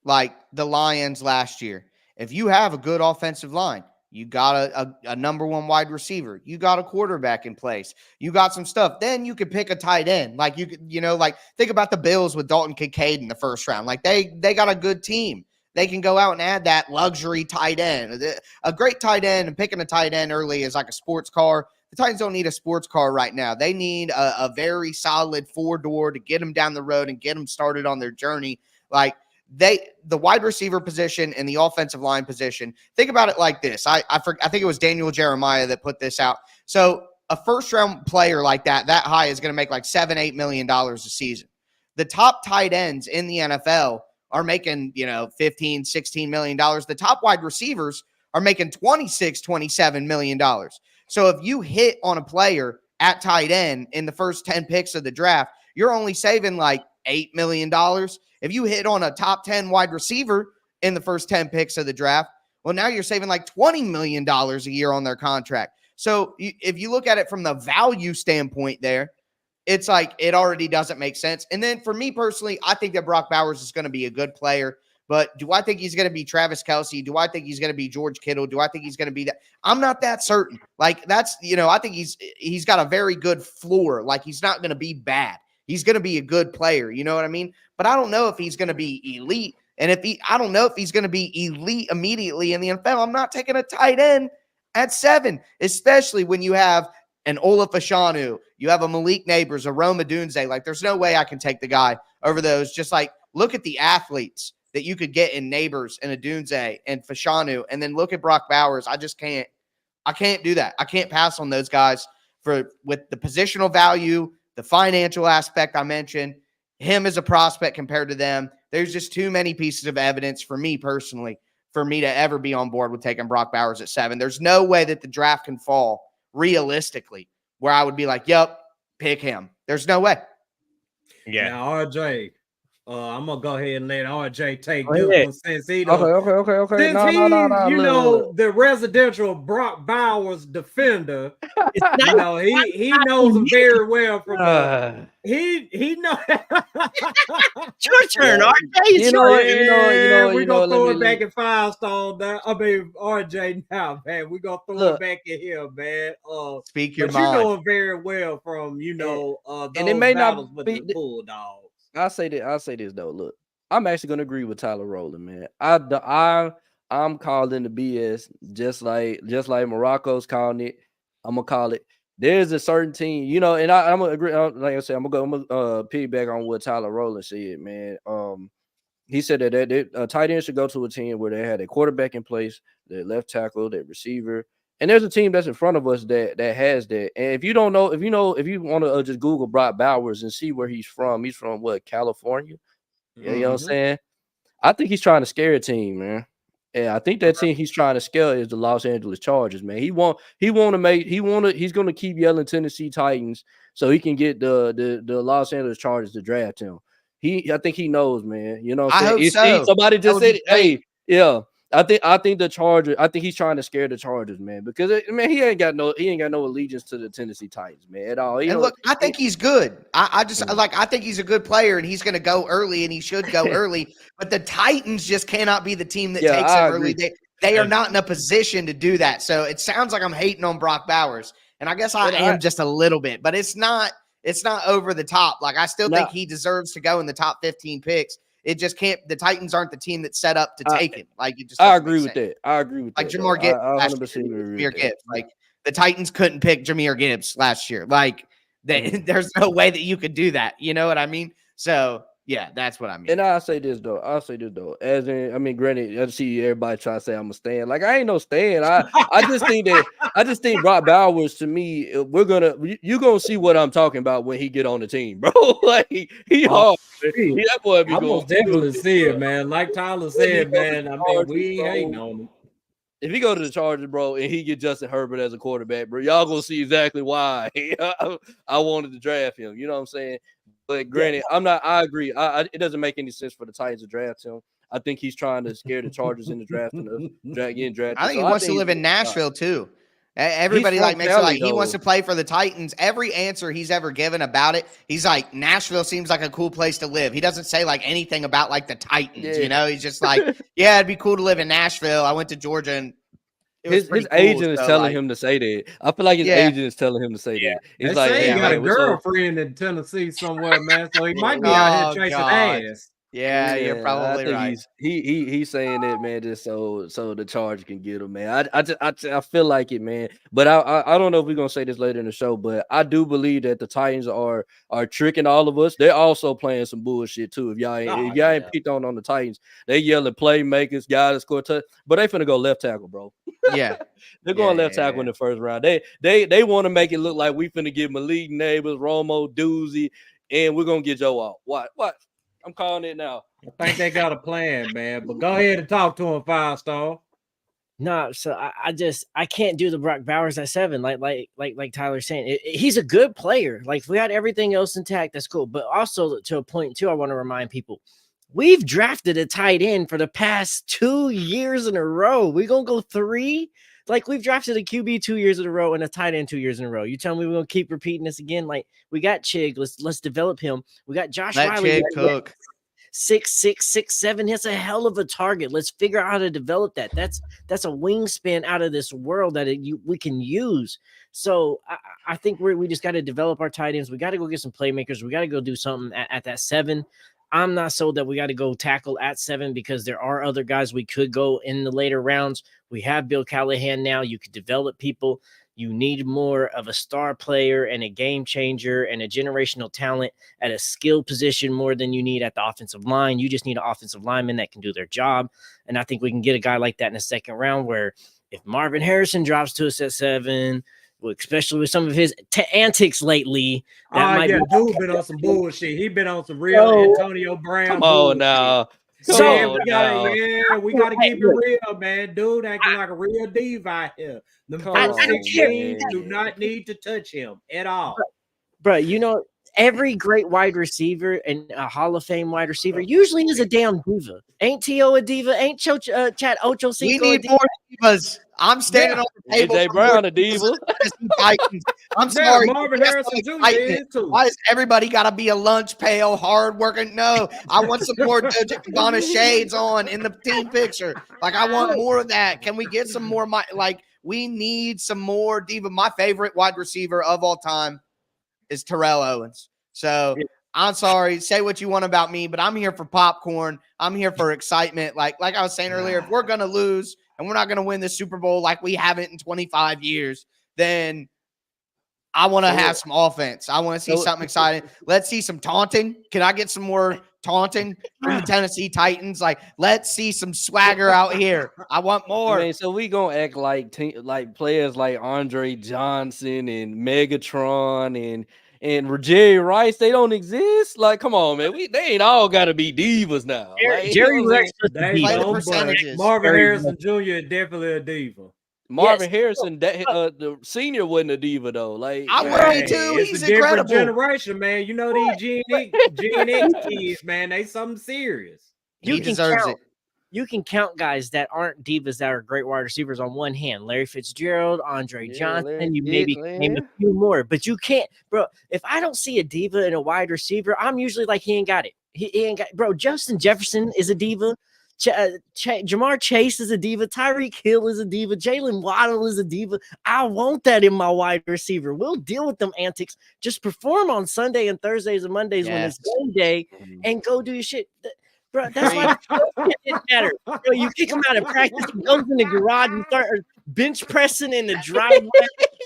like the Lions last year. If you have a good offensive line, you got a number 1 wide receiver, you got a quarterback in place, you got some stuff, then you could pick a tight end. Like you could, like think about the Bills with Dalton Kincaid in the first round. Like they got a good team. They can go out and add that luxury tight end. A great tight end, and picking a tight end early is like a sports car. The Titans don't need a sports car right now. They need a very solid 4-door to get them down the road and get them started on their journey. Like the wide receiver position and the offensive line position, think about it like this. I think it was Daniel Jeremiah that put this out. So a first-round player like that high is going to make like $7-8 million a season. The top tight ends in the NFL are making, $15-16 million. The top wide receivers are making $26-27 million. So if you hit on a player at tight end in the first 10 picks of the draft, you're only saving like $8 million. If you hit on a top 10 wide receiver in the first 10 picks of the draft, well, now you're saving like $20 million a year on their contract. So if you look at it from the value standpoint there, it's like it already doesn't make sense. And then for me personally, I think that Brock Bowers is going to be a good player. But do I think he's going to be Travis Kelce? Do I think he's going to be George Kittle? Do I think he's going to be that? I'm not that certain. Like that's, I think he's got a very good floor. Like he's not going to be bad. He's going to be a good player. You know what I mean? But I don't know if he's going to be elite. And I don't know if he's going to be elite immediately in the NFL. I'm not taking a tight end at 7, especially when you have an Ola Fashanu, you have a Malik Neighbors, a Rome Odunze. Like there's no way I can take the guy over those. Just like look at the athletes that you could get in Neighbors and Odunze and Fashanu, and then look at Brock Bowers. I can't do that. I can't pass on those guys with the positional value, the financial aspect I mentioned, him as a prospect compared to them. There's just too many pieces of evidence for me personally for me to ever be on board with taking Brock Bowers at 7. There's no way that the draft can fall realistically where I would be like, yep, pick him. There's no way. Yeah. Now, RJ, I'm gonna go ahead and let RJ take this one since he okay. Since No. The residential Brock Bowers defender. He knows him very well from he knows. Your turn, RJ. We're gonna throw it back at Firestone. RJ now, man. We're gonna throw it back at him, man. Speak your but mind. You know him very well from those and it may battles not with be the Bulldogs. I'll say this though. Look, I'm actually gonna agree with Tyler Rowland, man. I'm calling the BS just like Marako's calling it. I'm gonna call it. There's a certain team, and I'm gonna agree. Like I said, I'm gonna piggyback on what Tyler Rowland said, man. He said that tight end should go to a team where they had a quarterback in place, their left tackle, their receiver. And there's a team that's in front of us that has that. And if you don't know, if you want to just Google Brock Bowers and see where he's from what, California? You know what I'm saying? I think he's trying to scare a team, man. And I think that team he's trying to scare is the Los Angeles Chargers, man. He's gonna keep yelling Tennessee Titans so he can get the Los Angeles Chargers to draft him. I think he knows, man. You know what I'm saying? I hope so. Somebody just said it. Hey, yeah. I think the Chargers. I think he's trying to scare the Chargers, man, because he ain't got no allegiance to the Tennessee Titans, man, at all. And look, I think he's good. I think he's a good player, and he's going to go early, and he should go early. But the Titans just cannot be the team that takes him early. They are not in a position to do that. So it sounds like I'm hating on Brock Bowers, and I guess I am just a little bit, but it's not over the top. Like, I still think he deserves to go in the top 15 picks. It just can't. The Titans aren't the team that's set up to take him. Like, it just. I agree with that. I agree with like that. Jahmyr Gibbs. I 100% agree with Gibbs. Like, the Titans couldn't pick Jahmyr Gibbs last year. Like, there's no way that you could do that. You know what I mean? So yeah, that's what I mean. And I'll say this though. As in, I mean, granted, I see everybody try to say I'm a stan. Like, I ain't no stan. I just think Brock Bowers, to me, you're gonna see what I'm talking about when he get on the team, bro. Like, hard. That boy be I going. most definitely see it, man. Like Tyler said, man. I mean, we ain't on him. If he go to the Chargers, bro, and he get Justin Herbert as a quarterback, bro, y'all gonna see exactly why I wanted to draft him. You know what I'm saying? But granted, I agree. It doesn't make any sense for the Titans to draft him. I think he's trying to scare the Chargers into drafting, getting drafted. I think he wants to live in Nashville too. Everybody makes it like he wants to play for the Titans. Every answer he's ever given about it, he's like, Nashville seems like a cool place to live. He doesn't say like anything about like the Titans, you know. He's just like, yeah, it'd be cool to live in Nashville. I went to Georgia and his agent is telling him to say that. I feel like his agent is telling him to say that. He's like, he got man, a girlfriend in Tennessee somewhere, man. So he might be out here chasing ass. Yeah, you're probably right. He's saying that, man, just so the Chargers can get him, man. I feel like it, man. But I don't know if we're gonna say this later in the show, but I do believe that the Titans are tricking all of us. They're also playing some bullshit too. If y'all ain't picked on the Titans, they yelling playmakers, guys that score touch, but they finna go left tackle, bro. Yeah, they're going left tackle in the first round. They want to make it look like we finna get Malik Neighbors, Romo, Doozy, and we're gonna get Joe out. What? I'm calling it now. I think they got a plan, man. But go ahead and talk to him, 5-star. No, so I can't do the Brock Bowers at 7, like Tyler's saying. He's a good player. Like, if we had everything else intact, that's cool. But also, to a point too, I want to remind people, we've drafted a tight end for the past 2 years in a row. We're gonna go 3. Like, we've drafted a QB 2 years in a row and a tight end 2 years in a row. You tell me we're gonna keep repeating this again? Like, we got Chig. Let's develop him. We got Josh Riley. Chig cook. 6'6", 6'7". That's a hell of a target. Let's figure out how to develop that. That's a wingspan out of this world that we can use. So I think we just got to develop our tight ends. We got to go get some playmakers. We got to go do something at that 7. I'm not sold that we got to go tackle at 7 because there are other guys we could go in the later rounds. We have Bill Callahan now. You could develop people. You need more of a star player and a game changer and a generational talent at a skill position more than you need at the offensive line. You just need an offensive lineman that can do their job. And I think we can get a guy like that in the second round, where if Marvin Harrison drops to us at 7, especially with some of his antics lately. Dude been on some bullshit. He been on some real Antonio Brown. Come on now. We gotta keep it real, man. Dude acting like a real diva out here. The first 16 do not need to touch him at all. Bro, you know, every great wide receiver and a Hall of Fame wide receiver usually is a damn diva. Ain't T.O. a diva? Ain't Chad Ochocinco We need more divas. I'm standing on the table. AJ Brown a diva. I'm sorry. Marvin Harrison Jr. is too. Why does everybody got to be a lunch pail, hard working? No, I want some more Donna shades on in the team picture. Like, I want more of that. Can we get some more? We need some more diva. My favorite wide receiver of all time is Terrell Owens. So I'm sorry. Say what you want about me, but I'm here for popcorn. I'm here for excitement. Like I was saying earlier, if we're going to lose and we're not going to win the Super Bowl like we haven't in 25 years, then I want to have some offense. I want to see something exciting. Let's see some taunting. Can I get some more taunting from the Tennessee Titans? Like, let's see some swagger out here. I want more. I mean, so we gonna act like players like Andre Johnson and Megatron and Jerry Rice, they don't exist. Like, come on, man. They ain't all got to be divas now. Jerry Rice, Marvin Harrison Jr. is definitely a diva. Marvin Harrison, the senior wasn't a diva though. Like, I worry too. It's He's a different incredible generation, man. You know these Gen X kids, man. They something serious. He deserves it. you can count guys that aren't divas that are great wide receivers on one hand. Larry Fitzgerald, Andre Johnson, you maybe name a few more, but you can't, bro. If I don't see a diva in a wide receiver, I'm usually like, he ain't got it. He ain't got, bro. Justin Jefferson is a diva. Jamar Chase is a diva. Tyreek Hill is a diva. Jalen Waddle is a diva. I want that in my wide receiver. We'll deal with them antics. Just perform on Sunday and Thursdays and Mondays when it's game day, and go do your shit. Bro, that's why it didn't matter. Bro, you kick him out of practice, he goes in the garage and start bench pressing in the driveway.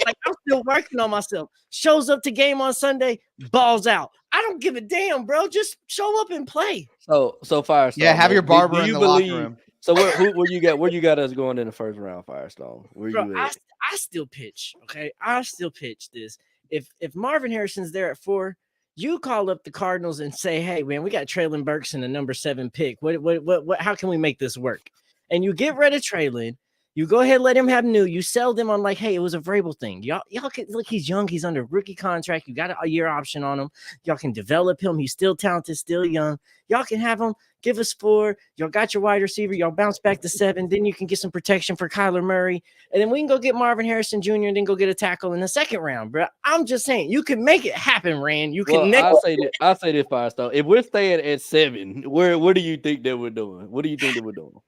Like, I'm still working on myself. Shows up to game on Sunday, balls out. I don't give a damn, bro. Just show up and play. So Firestone. Yeah, have your barber in the locker room. So where you got us going in the first round, Firestone? Where bro, you at? I still pitch. Okay, I still pitch this. If Marvin Harrison's there at 4, you call up the Cardinals and say, "Hey, man, we got Traylon Burks in the number 7 pick. What? How can we make this work?" And you get rid of Traylon. You go ahead, let him have new. You sell them on like, hey, it was a Vrabel thing. Y'all can look. He's young. He's under rookie contract. You got a year option on him. Y'all can develop him. He's still talented, still young. Y'all can have him. Give us 4. Y'all got your wide receiver. Y'all bounce back to 7. Then you can get some protection for Kyler Murray, and then we can go get Marvin Harrison Jr. and then go get a tackle in the second round, bro. I'm just saying, you can make it happen, Rand. You can. I'll say this, Firestone. If we're staying at 7, where do you think that we're doing? What do you think that we're doing?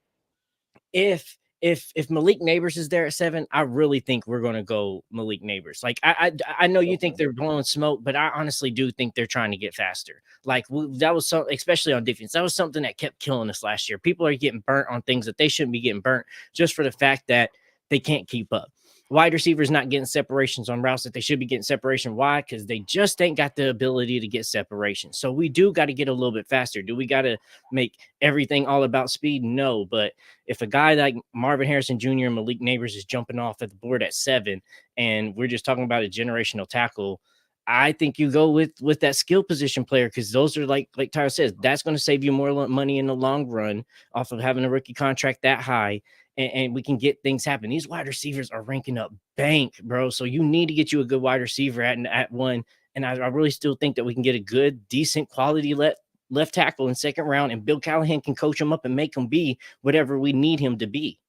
If Malik Neighbors is there at 7, I really think we're going to go Malik Neighbors. Like, I know you think they're blowing smoke, but I honestly do think they're trying to get faster. Like, that was something, especially on defense, that was something that kept killing us last year. People are getting burnt on things that they shouldn't be getting burnt just for the fact that they can't keep up. Wide receivers not getting separations on routes that they should be getting separation. Why? Because they just ain't got the ability to get separation. So we do got to get a little bit faster. Do we got to make everything all about speed? No. But if a guy like Marvin Harrison Jr. and Malik Neighbors is jumping off at the board at 7, and we're just talking about a generational tackle, I think you go with that skill position player, because those are like Tyler says, that's going to save you more money in the long run off of having a rookie contract that high. And we can get things happen. These wide receivers are ranking up bank, bro. So you need to get you a good wide receiver at 1. And I really still think that we can get a good, decent quality left tackle in second round, and Bill Callahan can coach him up and make him be whatever we need him to be.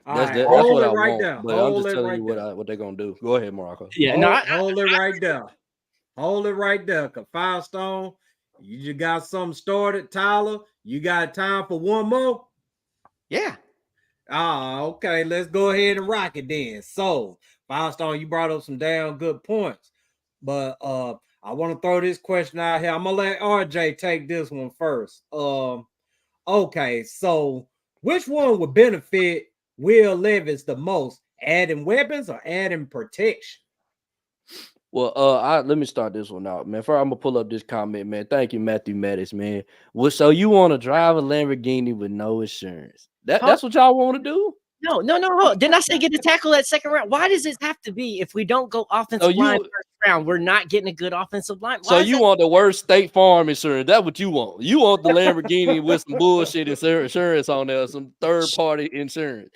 That's what I want. But I'm just telling you what they're gonna do. Go ahead, Marako. Yeah, hold it right there. Hold it right there. Cause Firestone, you just got something started. Tyler, you got time for one more? Yeah. Okay. Let's go ahead and rock it then. So, Firestone, you brought up some damn good points, but I want to throw this question out here. I'm gonna let RJ take this one first. Okay. So, which one would benefit Will Levis the most? Adding weapons or adding protection? Well, let me start this one out, man. First, I'm gonna pull up this comment, man. Thank you, Matthew Mattis, man. Well, so you want to drive a Lamborghini with no insurance? That's what y'all want to do? No. Didn't I say get a tackle at second round? Why does it have to be if we don't go offensive line first round? We're not getting a good offensive line. So you want the worst State Farm insurance? That's what you want. You want the Lamborghini with some bullshit insurance on there, some third party insurance.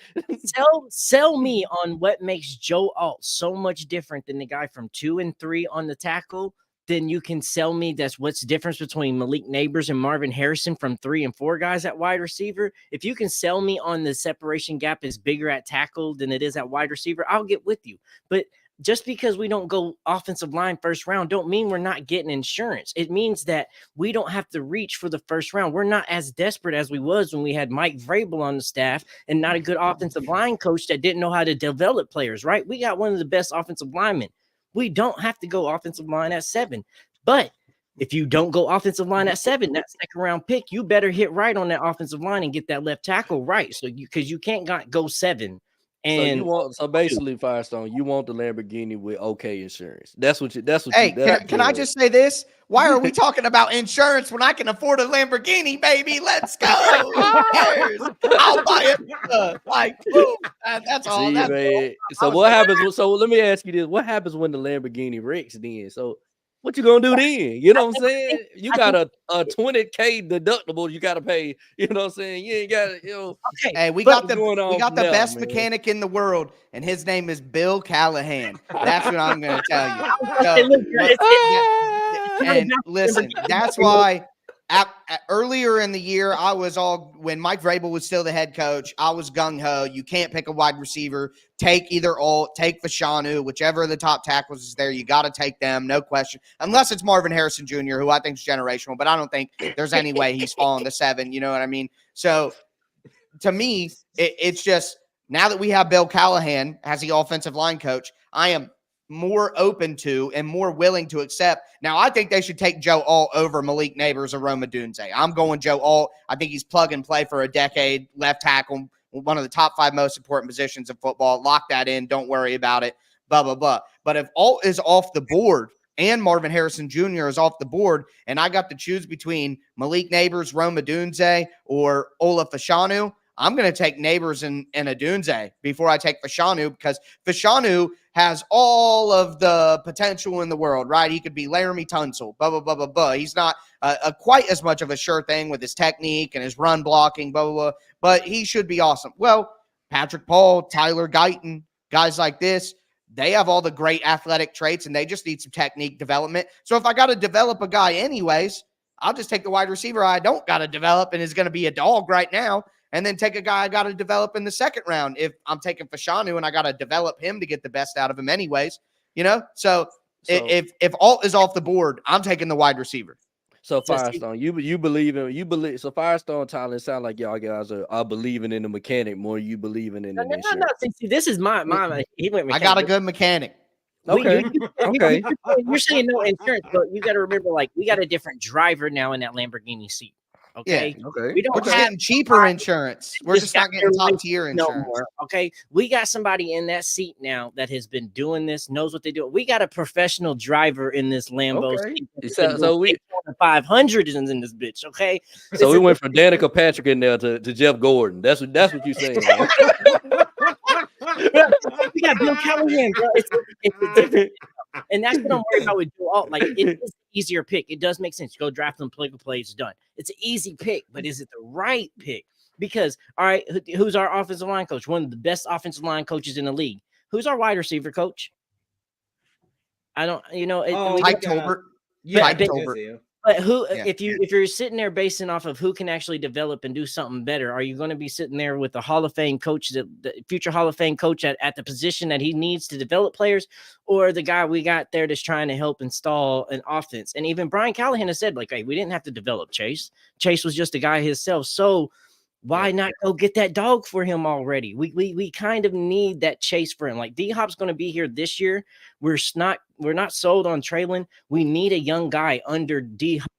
Sell me on what makes Joe Alt so much different than the guy from 2 and 3 on the tackle. Then you can sell me that's what's the difference between Malik Neighbors and Marvin Harrison from 3 and 4 guys at wide receiver. If you can sell me on the separation gap is bigger at tackle than it is at wide receiver, I'll get with you. But just because we don't go offensive line first round don't mean we're not getting insurance. It means that we don't have to reach for the first round. We're not as desperate as we was when we had Mike Vrabel on the staff and not a good offensive line coach that didn't know how to develop players, right? We got one of the best offensive linemen. We don't have to go offensive line at 7. But if you don't go offensive line at 7, that second round pick, you better hit right on that offensive line and get that left tackle right. So because you can't go 7. And so basically, Firestone, you want the Lamborghini with okay insurance. That's what. Hey, can I just say this? Why are we talking about insurance when I can afford a Lamborghini, baby? Let's go. I'll buy it. That's all. See, man. So what happens? So let me ask you this: what happens when the Lamborghini wrecks? Then, so what you gonna do then? You know what I'm saying? You got a $20,000 deductible you gotta pay. You know what I'm saying? You ain't got Okay. Hey, we got the best mechanic in the world, and his name is Bill Callahan. That's what I'm gonna tell you. And listen, that's why Earlier in the year, when Mike Vrabel was still the head coach, I was gung-ho. You can't pick a wide receiver. Take either Alt, take Fashanu, whichever of the top tackles is there. You got to take them, no question. Unless it's Marvin Harrison Jr., who I think is generational, but I don't think there's any way he's falling to 7. You know what I mean? So to me, it's just now that we have Bill Callahan as the offensive line coach, I am more open to and more willing to accept. Now, I think they should take Joe Alt over Malik Neighbors or Rome Odunze. I'm going Joe Alt. I think he's plug and play for a decade, left tackle, one of the top 5 most important positions of football. Lock that in. Don't worry about it, blah, blah, blah. But if Alt is off the board and Marvin Harrison Jr. is off the board, and I got to choose between Malik Neighbors, Rome Odunze, or Ola Fashanu, I'm going to take Neighbors and Odunze before I take Fashanu, because Fashanu has all of the potential in the world, right? He could be Laramie Tunsil, blah, blah, blah, blah, blah. He's not quite as much of a sure thing with his technique and his run blocking, blah, blah, blah, but he should be awesome. Well, Patrick Paul, Tyler Guyton, guys like this, they have all the great athletic traits, and they just need some technique development. So if I got to develop a guy anyways, I'll just take the wide receiver I don't got to develop and is going to be a dog right now, and then take a guy I got to develop in the second round. If I'm taking Fashanu and I got to develop him to get the best out of him anyways, you know? So if Alt is off the board, I'm taking the wide receiver. So Firestone, so Firestone, Tyler, it sound like y'all guys are believing in the mechanic more. You believing in the insurance. No. See, this is my he went I got a good mechanic. Okay. Okay. You're saying no insurance, but you got to remember, like, we got a different driver now in that Lamborghini seat. Okay. Yeah. Okay. We're just getting cheaper insurance. We're just not getting top tier insurance. No more. Okay. We got somebody in that seat now that has been doing this, knows what they do. We got a professional driver in this Lambo. Okay. So we 500 is in this bitch. Okay. So we went from Danica Patrick in there to Jeff Gordon. That's what you saying. We got Bill Callahan, bro. It's different. And that's what I'm worried about with Joe Alt. Like, it is an easier pick. It does make sense. Go draft them, play it's done. It's an easy pick, but is it the right pick? Because, all right, who's our offensive line coach? One of the best offensive line coaches in the league. Who's our wide receiver coach? I don't, Mike Tolbert. Mike Tolbert. But if you're sitting there basing off of who can actually develop and do something better, are you going to be sitting there with the Hall of Fame coach, the future Hall of Fame coach at the position that he needs to develop players, or the guy we got there that's trying to help install an offense? And even Brian Callahan has said, like, hey, we didn't have to develop Chase. Chase was just a guy himself. So why not go get that dog for him already? We kind of need that Chase for him. Like, D-Hop's going to be here this year. We're not sold on Traylon. We need a young guy under D-Hop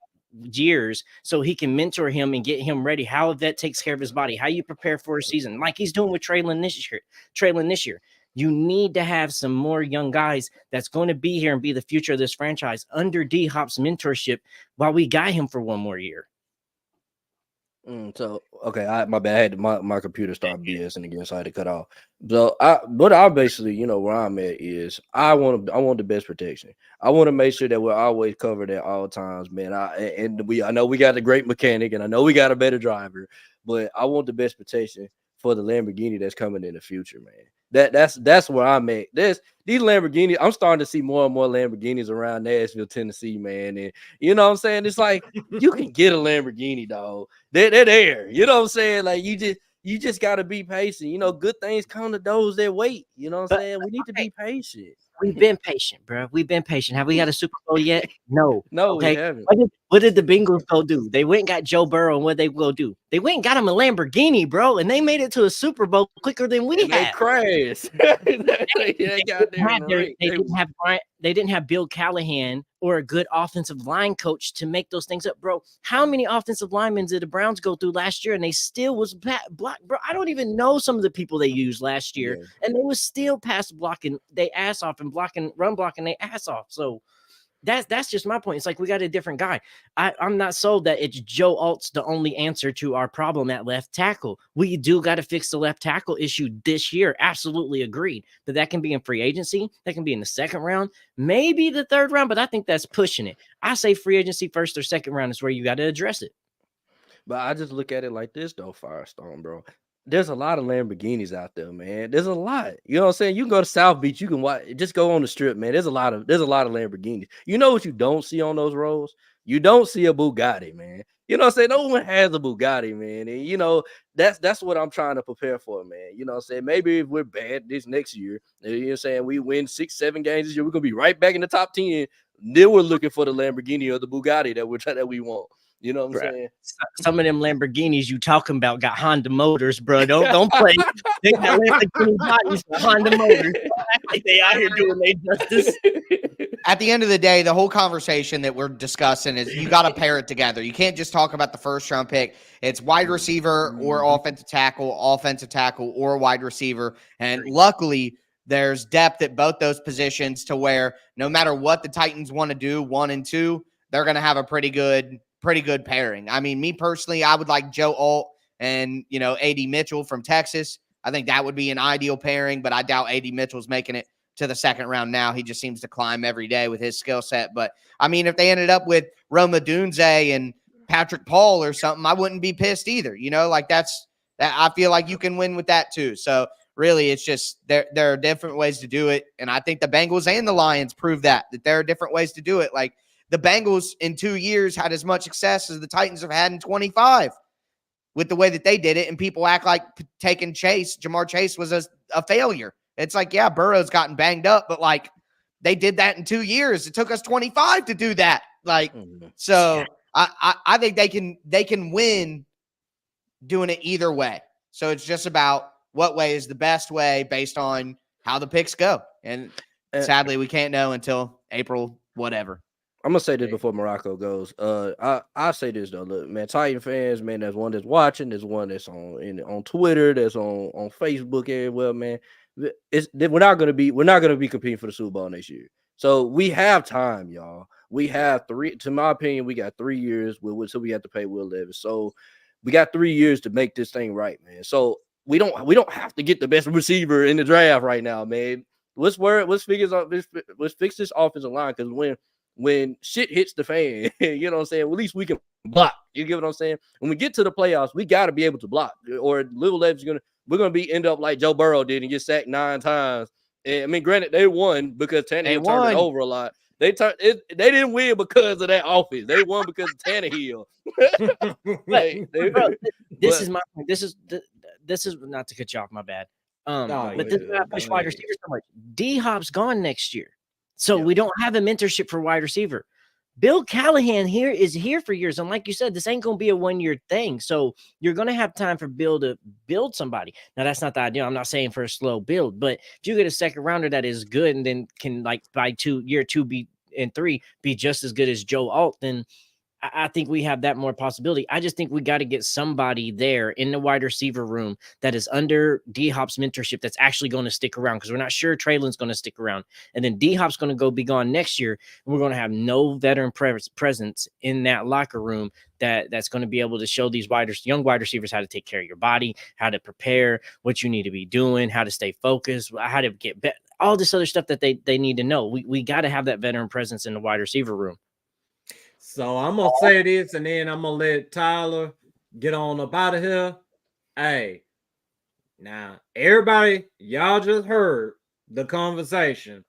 years so he can mentor him and get him ready. How that takes care of his body, how you prepare for a season, like he's doing with Traylon this year. You need to have some more young guys that's going to be here and be the future of this franchise under D-Hop's mentorship while we got him for one more year. So okay, my bad. I had my computer start BSing again, so I had to cut off. So I basically, where I'm at is I want the best protection. I want to make sure that we're always covered at all times, man. I know we got a great mechanic, and I know we got a better driver, but I want the best protection for the Lamborghini that's coming in the future, man. That's where I'm at. These Lamborghinis, I'm starting to see more and more Lamborghinis around Nashville, Tennessee, man. And you know what I'm saying? It's like you can get a Lamborghini, dog. They're there. You know what I'm saying? Like you just gotta be patient. Good things come to those that wait. You know what I'm saying? We need to be patient. We've been patient, bro. We've been patient. Have we got a Super Bowl yet? No. We haven't. What did the Bengals go do? They went and got Joe Burrow, and what they go do? They went and got him a Lamborghini, bro, and they made it to a Super Bowl quicker than we had. They crashed. They didn't have Bill Callahan or a good offensive line coach to make those things up, bro. How many offensive linemen did the Browns go through last year, and they still was block, bro? I don't even know some of the people they used last year, and they was still pass blocking they ass off and run blocking they ass off. So that's just my point. It's like we got a different guy. I'm not sold that it's Joe Alt's the only answer to our problem at left tackle. We do got to fix the left tackle issue this year. Absolutely agreed. But that can be in free agency. That can be in the second round, maybe the third round, but I think that's pushing it. I say free agency first or second round is where you got to address it. But I just look at it like this, though, Firestone, bro. there's a lot of Lamborghinis out there, man. There's a lot. You know what I'm saying? You can go to South Beach, you can watch, just go on the strip, man. There's a lot of Lamborghinis. You know what you don't see on those roads? You don't see a Bugatti, man. You know what I'm saying? No one has a Bugatti, man. And you know, that's what I'm trying to prepare for, man. You know what I'm saying? Maybe if we're bad this next year, you know what I'm saying, we win 6-7 games this year, we're gonna be right back in the top 10. Then we're looking for the Lamborghini or the Bugatti that we want. You know what I'm saying? Some of them Lamborghinis you talking about got Honda motors, bro. Don't play. They got Lamborghini bodies for Honda motors. They out here doing their justice. At the end of the day, the whole conversation that we're discussing is you got to pair it together. You can't just talk about the first round pick. It's wide receiver or offensive tackle or wide receiver. And luckily, there's depth at both those positions to where no matter what the Titans want to do, 1 and 2, they're going to have a pretty good pairing. I mean, me personally, I would like Joe Alt and, A.D. Mitchell from Texas. I think that would be an ideal pairing, but I doubt A.D. Mitchell's making it to the second round now. He just seems to climb every day with his skill set. But, I mean, if they ended up with Roma Dunze and Patrick Paul or something, I wouldn't be pissed either. I feel like you can win with that too. So, really, it's just there are different ways to do it, and I think the Bengals and the Lions prove that there are different ways to do it. Like, the Bengals in 2 years had as much success as the Titans have had in 25 with the way that they did it. And people act like taking Jamar Chase was a failure. It's like, yeah, Burrow's gotten banged up, but like they did that in 2 years. It took us 25 to do that. Like, so I think they can win doing it either way. So it's just about what way is the best way based on how the picks go. And sadly, we can't know until April, whatever. I'm gonna say this before Marako goes. I say this though. Look, man, Titan fans, man, there's one that's watching, there's one that's on Twitter, there's on Facebook everywhere, man. We're not gonna be competing for the Super Bowl next year. So we have time, y'all. We have to my opinion, we got 3 years so we have to pay Will Levis. So we got 3 years to make this thing right, man. So we don't have to get the best receiver in the draft right now, man. Let's fix this offensive line, because when shit hits the fan, you know what I'm saying, well, at least we can block. You get what I'm saying? When we get to the playoffs, we got to be able to block, or Little Levis we're gonna end up like Joe Burrow did and get sacked 9 times. And I mean, granted, they won because Tannehill turned it over a lot. They didn't win because of that offense. They won because of Tannehill. This is my point. This is not to cut you off. My bad. But this is why I push wide receivers so much. D-Hop's gone next year. So we don't have a mentorship for wide receiver. Bill Callahan is here for years. And like you said, this ain't going to be a 1-year thing. So you're going to have time for Bill to build somebody. Now, that's not the idea. I'm not saying for a slow build. But if you get a second rounder that is good and then can, like, by year 2 and 3 be just as good as Joe Alt, then I think we have that more possibility. I just think we got to get somebody there in the wide receiver room that is under D-Hop's mentorship that's actually going to stick around, because we're not sure Traylon's going to stick around. And then D-Hop's going to be gone next year, and we're going to have no veteran presence in that locker room that's going to be able to show these young wide receivers how to take care of your body, how to prepare, what you need to be doing, how to stay focused, how to get better, all this other stuff that they need to know. We got to have that veteran presence in the wide receiver room. So I'm going to say this, and then I'm going to let Tyler get on up out of here. Hey, now, everybody, y'all just heard the conversation.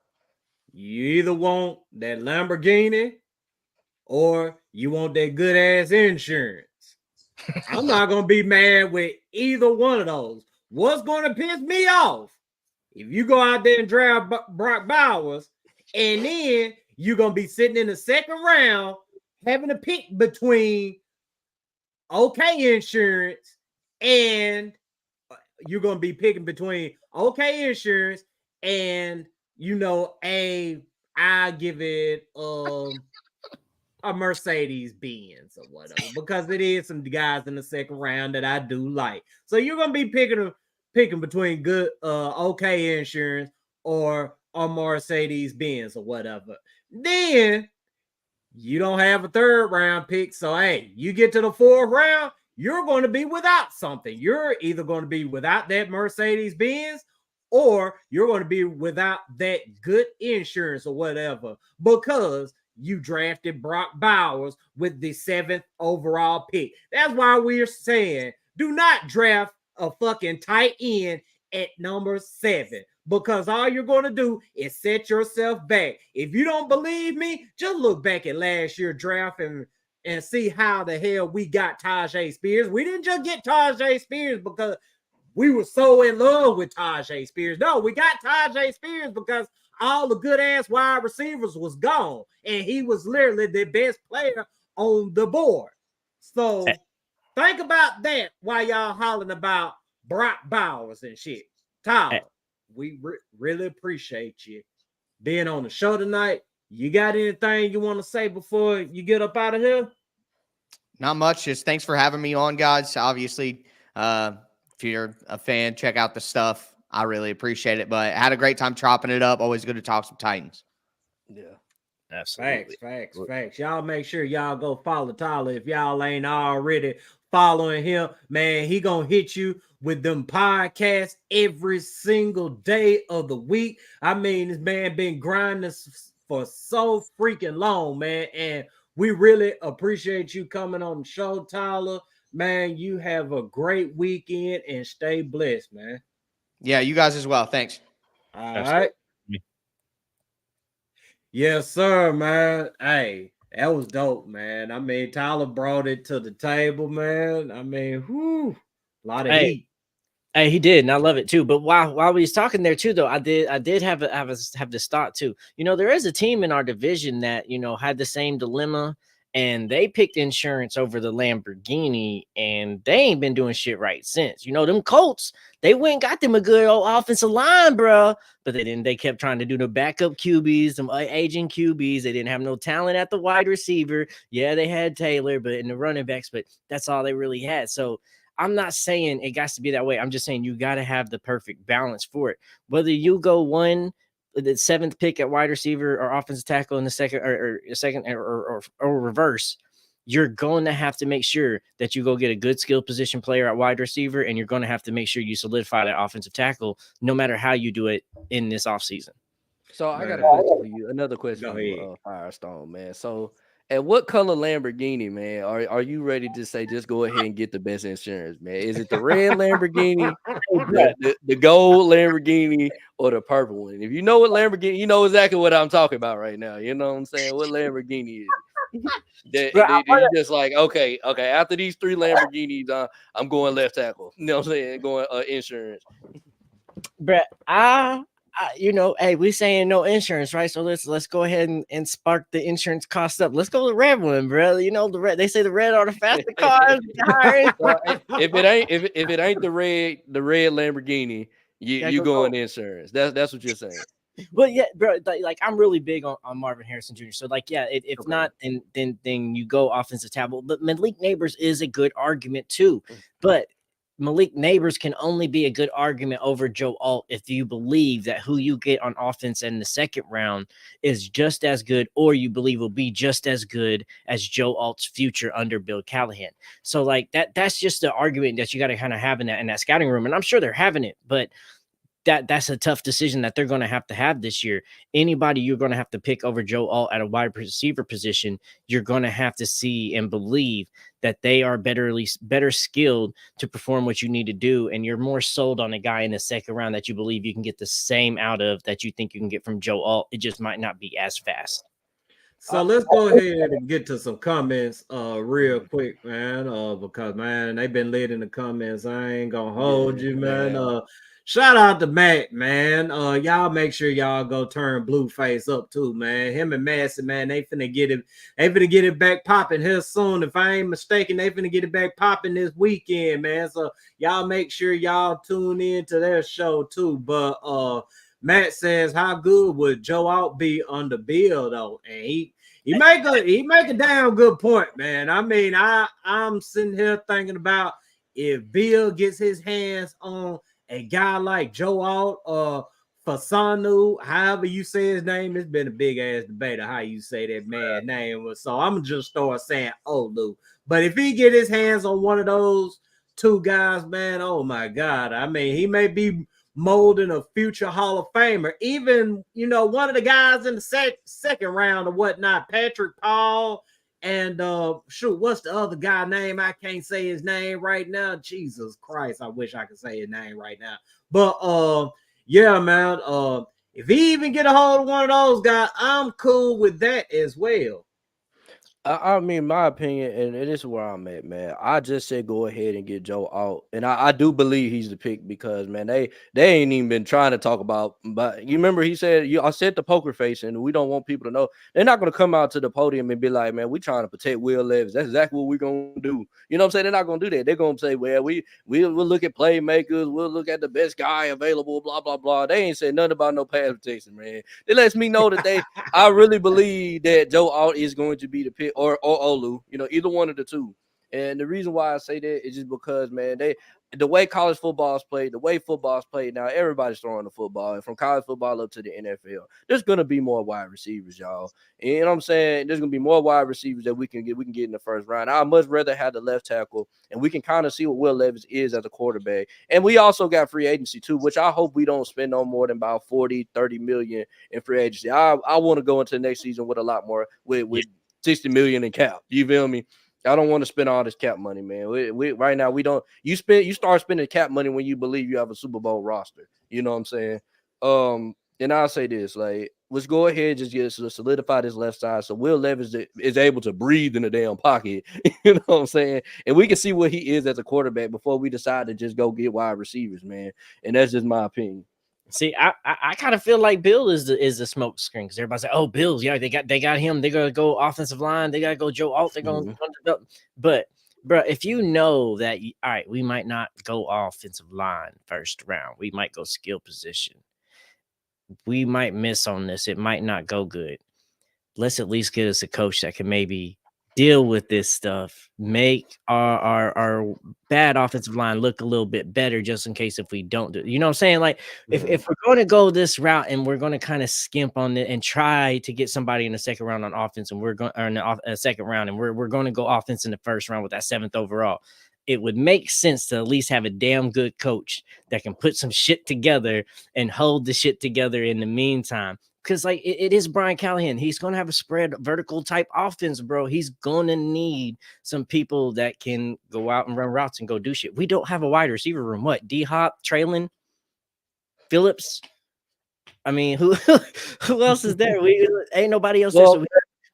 You either want that Lamborghini or you want that good-ass insurance. I'm not going to be mad with either one of those. What's going to piss me off? If you go out there and draft Brock Bowers, and then you're going to be sitting in the second round having to pick between okay insurance and you're going to be picking between okay insurance and, I give it a Mercedes Benz or whatever, because it is some guys in the second round that I do like. So you're going to be picking between good, okay insurance or a Mercedes Benz or whatever. Then you don't have a third round pick. So, hey, you get to the fourth round, you're going to be without something. You're either going to be without that Mercedes Benz or you're going to be without that good insurance or whatever, because you drafted Brock Bowers with the 7th overall pick. That's why we're saying do not draft a fucking tight end at number 7, because all you're going to do is set yourself back. If you don't believe me, just look back at last year's draft and see how the hell we got Tajay Spears. We didn't just get Tajay Spears because we were so in love with Tajay Spears. No, we got Tajay Spears because all the good ass wide receivers was gone, and he was literally the best player on the board. So think about that while y'all hollering about Brock Bowers and shit. Tyler, we really appreciate you being on the show tonight. You got anything you want to say before you get up out of here? Not much. Just thanks for having me on, guys. Obviously, if you're a fan, check out the stuff. I really appreciate it. But had a great time chopping it up. Always good to talk some Titans. Yeah. Absolutely. Facts. Y'all make sure y'all go follow Tyler if y'all ain't already following him. Man, he gonna hit you with them podcasts every single day of the week. I mean, this man been grinding for so freaking long, man. And we really appreciate you coming on the show, Tyler. Man, you have a great weekend and stay blessed, man. Yeah, you guys as well. Thanks. All right. Yes, sir, man. Hey, that was dope, man. I mean, Tyler brought it to the table, man. I mean, a lot of heat. Hey, he did, and I love it too. But while we was talking there too, though, I did have this thought too. You know, there is a team in our division that, you know, had the same dilemma, and they picked insurance over the Lamborghini, and they ain't been doing shit right since. You know, them Colts, they went and got them a good old offensive line, bro. But they didn't. They kept trying to do the backup QBs, some aging QBs. They didn't have no talent at the wide receiver. Yeah, they had Taylor, but in the running backs, but that's all they really had. So I'm not saying it got to be that way. I'm just saying you got to have the perfect balance for it. Whether you go the 7th pick at wide receiver or offensive tackle in the second or reverse, you're going to have to make sure that you go get a good skill position player at wide receiver, and you're going to have to make sure you solidify that offensive tackle no matter how you do it in this offseason. So I got a question for you. Another question for Firestone, man. So at what color Lamborghini, man, are you ready to say just go ahead and get the best insurance, man? Is it the red Lamborghini, the gold Lamborghini, or the purple one? If you know what Lamborghini, you know exactly what I'm talking about right now. You know what I'm saying? What Lamborghini is. They just like, okay, after these 3 Lamborghinis, I'm going left tackle. You know what I'm saying? Going insurance. Brett, you know, hey, we saying no insurance, right? So let's go ahead and spark the insurance cost up. Let's go to the red one, bro. You know, the red. They say the red are the faster cars. If it ain't the red Lamborghini, you going insurance. That's what you're saying. But yeah, bro, like I'm really big on Marvin Harrison Jr. So like, yeah, if not, then you go offensive tackle. But Malik Neighbors is a good argument too. But Malik Neighbors can only be a good argument over Joe Alt if you believe that who you get on offense in the 2nd round is just as good, or you believe will be just as good as Joe Alt's future under Bill Callahan. So like that's just the argument that you got to kind of have in that scouting room. And I'm sure they're having it, but that's a tough decision that they're going to have this year. Anybody you're going to have to pick over Joe Alt at a wide receiver position, you're going to have to see and believe that they are better skilled to perform what you need to do. And you're more sold on a guy in the 2nd round that you believe you can get the same out of that you think you can get from Joe Alt. It just might not be as fast. So let's go ahead and get to some comments real quick, man, because, man, they've been lit in the comments. I ain't going to hold you, man. Shout out to Matt, man. Y'all make sure y'all go turn Blueface up too, man. Him and Massey, man, they finna get it back popping here soon. If I ain't mistaken, they finna get it back popping this weekend, man. So y'all make sure y'all tune in to their show too. But Matt says, how good would Joe Alt be under Bill though? And he make a damn good point, man. I mean, I'm sitting here thinking about if Bill gets his hands on a guy like Joe Alt, Fasanu, however you say his name, it's been a big ass debate of how you say that man's name. So I'm just start saying Olu. But if he get his hands on one of those 2 guys, man, oh my God. I mean, he may be molding a future Hall of Famer. Even, you know, one of the guys in the 2nd round or whatnot, Patrick Paul, And shoot, what's the other guy name? I can't say his name right now. Jesus Christ, I wish I could say his name right now. But yeah, man. If he even get a hold of one of those guys, I'm cool with that as well. I mean, my opinion, and this is where I'm at, man. I just said go ahead and get Joe out, and I do believe he's the pick because, man, they ain't even been trying to talk about. But you remember he said, I said the poker face, and we don't want people to know. They're not going to come out to the podium and be like, man, we trying to protect Will Levis. That's exactly what we're going to do. You know what I'm saying? They're not going to do that. They're going to say, well, we'll look at playmakers, we'll look at the best guy available, blah blah blah. They ain't said nothing about no pass protection, man. It lets me know that I really believe that Joe Alt is going to be the pick. Or Olu, you know, either one of the two. And the reason why I say that is just because, man, the way college football is played, the way football is played now, everybody's throwing the football. And from college football up to the NFL, there's gonna be more wide receivers, y'all. And you know what I'm saying? There's gonna be more wide receivers that we can get in the first round. I'd much rather have the left tackle, and we can kind of see what Will Levis is as a quarterback. And we also got free agency too, which I hope we don't spend no more than about 40, 30 million in free agency. I want to go into the next season with a lot more with 60 million in cap. You feel me? I don't want to spend all this cap money, man. We right now we don't. You start spending cap money when you believe you have a Super Bowl roster. You know what I'm saying? And I'll say this: like, let's go ahead and just solidify this left side so Will Levis is able to breathe in the damn pocket. You know what I'm saying? And we can see what he is as a quarterback before we decide to just go get wide receivers, man. And that's just my opinion. See, I kind of feel like Bill is the smoke screen because everybody's like, oh, Bills, yeah, they got him. They gotta go offensive line. They gotta go Joe Alt. They're going to but bro, if you know that, all right, we might not go offensive line first round. We might go skill position. We might miss on this. It might not go good. Let's at least get us a coach that can maybe deal with this stuff, make our bad offensive line look a little bit better just in case if we don't do it. You know what I'm saying? Like if we're going to go this route and we're going to kind of skimp on it and try to get somebody in the second round on offense and we're going or in the second round and we're going to go offense in the first round with that 7th overall, it would make sense to at least have a damn good coach that can put some shit together and hold the shit together in the meantime. Because, like, it is Brian Callahan. He's going to have a spread vertical type offense, bro. He's going to need some people that can go out and run routes and go do shit. We don't have a wide receiver room. What? D-Hop, Traylon, Phillips? I mean, who else is there? Ain't nobody else there. So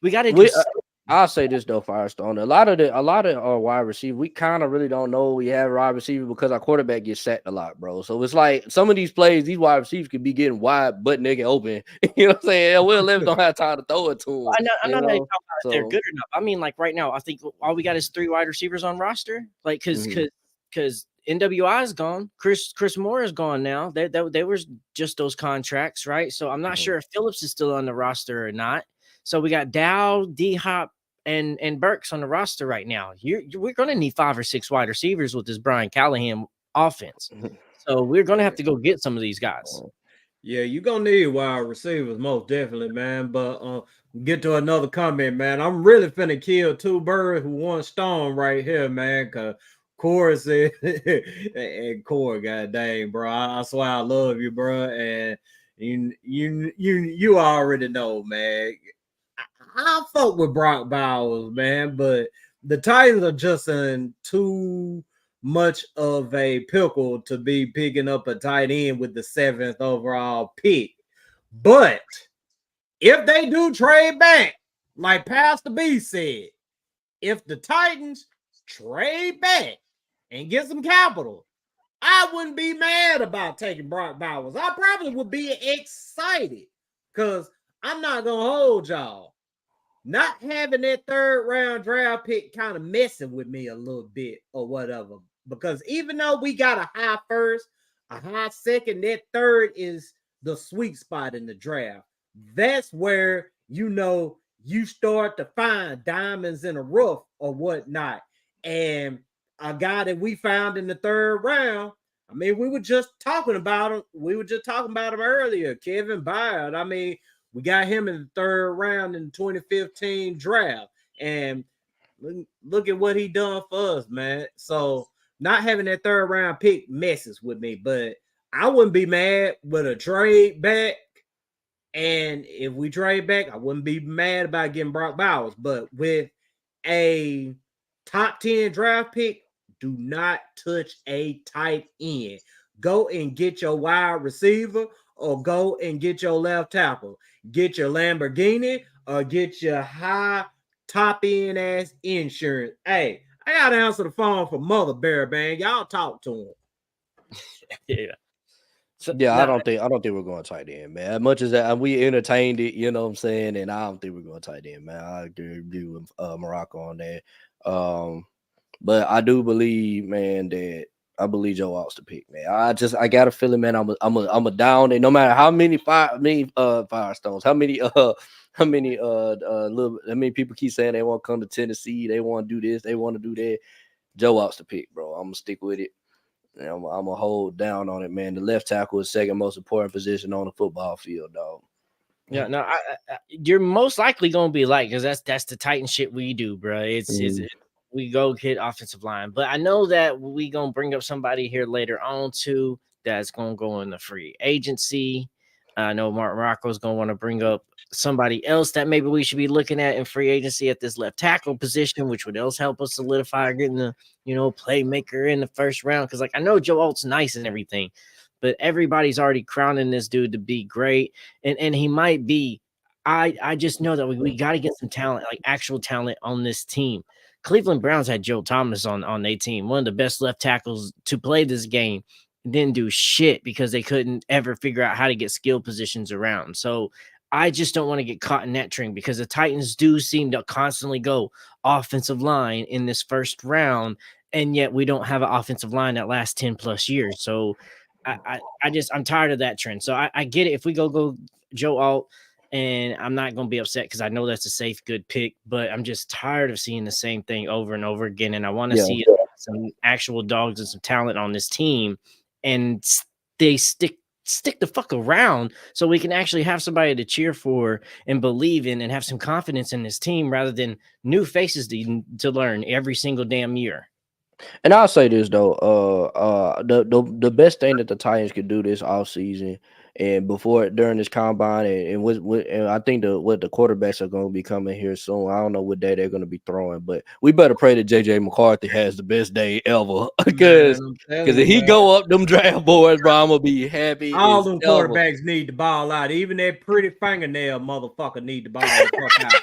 we got to do something. I'll say this though, Firestone. A lot of our wide receiver, we kind of really don't know we have a wide receiver because our quarterback gets sacked a lot, bro. So it's like some of these plays, these wide receivers could be getting wide, butt naked open. You know what I'm saying? Will Levis don't have time to throw it to him. I'm not talking about if they're good enough. I mean, like right now, I think all we got is 3 wide receivers on roster. Like because NWI is gone, Chris Moore is gone now. They were just those contracts, right? So I'm not sure if Phillips is still on the roster or not. So we got Dow, D-Hop, and Burks on the roster right now. We're going to need 5 or 6 wide receivers with this Brian Callahan offense. So we're going to have to go get some of these guys. Yeah, you're going to need wide receivers, most definitely, man. But get to another comment, man. I'm really finna kill 2 birds with 1 stone right here, man, because Corey said, and Corey, god dang, bro, I swear I love you, bro, and you already know, man. I fuck with Brock Bowers, man, but the Titans are just in too much of a pickle to be picking up a tight end with the 7th overall pick. But if they do trade back, like Pastor B said, if the Titans trade back and get some capital, I wouldn't be mad about taking Brock Bowers. I probably would be excited because I'm not going to hold y'all. Not having that 3rd round draft pick kind of messing with me a little bit or whatever. Because even though we got a high 1st, a high 2nd, that 3rd is the sweet spot in the draft. That's where, you start to find diamonds in a rough or whatnot. And a guy that we found in the 3rd round, I mean, we were just talking about him. We were just talking about him earlier, Kevin Byard. I mean, we got him in the 3rd round in the 2015 draft. And look at what he done for us, man. So not having that 3rd round pick messes with me, but I wouldn't be mad with a trade back. And if we trade back, I wouldn't be mad about getting Brock Bowers. But with a top 10 draft pick, do not touch a tight end. Go and get your wide receiver or go and get your left tackle. Get your Lamborghini or get your high top end ass insurance. Hey, I got to answer the phone for Mother Bear, man. Y'all talk to him. Yeah. So, Yeah, I don't think we're going tight end, man. As much as that we entertained it, you know what I'm saying, and I don't think we're going tight end, man. I agree with Marako on that. But I do believe, man, that I believe Joe Alt's the pick, man. I got a feeling, man. I'm a down, and no matter how many Firestones, how many people keep saying they want to come to Tennessee, they want to do this, they want to do that. Joe Alt's the pick, bro. I'm gonna stick with it. And I'm gonna hold down on it, man. The left tackle is second most important position on the football field, dog. Yeah, no, you're most likely gonna be like, because that's the Titan shit we do, bro. It's we go get offensive line, but I know that we gonna bring up somebody here later on too that's gonna go in the free agency. I know Marako's gonna want to bring up somebody else that maybe we should be looking at in free agency at this left tackle position, which would else help us solidify getting the playmaker in the first round. Because like I know Joe Alt's nice and everything, but everybody's already crowning this dude to be great, and he might be. I just know that we got to get some talent, like actual talent on this team. Cleveland Browns had Joe Thomas on their team, one of the best left tackles to play this game. Didn't do shit because they couldn't ever figure out how to get skill positions around. So I just don't want to get caught in that trend because the Titans do seem to constantly go offensive line in this first round, and yet we don't have an offensive line that lasts 10 plus years. So I'm tired of that trend. So I get it if we go Joe Alt, and I'm not going to be upset because I know that's a safe, good pick, but I'm just tired of seeing the same thing over and over again. And I want to see some actual dogs and some talent on this team, and they stick the fuck around so we can actually have somebody to cheer for and believe in and have some confidence in this team rather than new faces to learn every single damn year. And I'll say this though, the best thing that the Titans could do this offseason and during this combine and I think the quarterbacks are going to be coming here soon. I don't know what day they're going to be throwing, but we better pray that JJ McCarthy has the best day ever because if he go up them draft boards, bro, I'm gonna be happy. All them quarterbacks need to ball out. Even that pretty fingernail motherfucker need to ball the fuck out.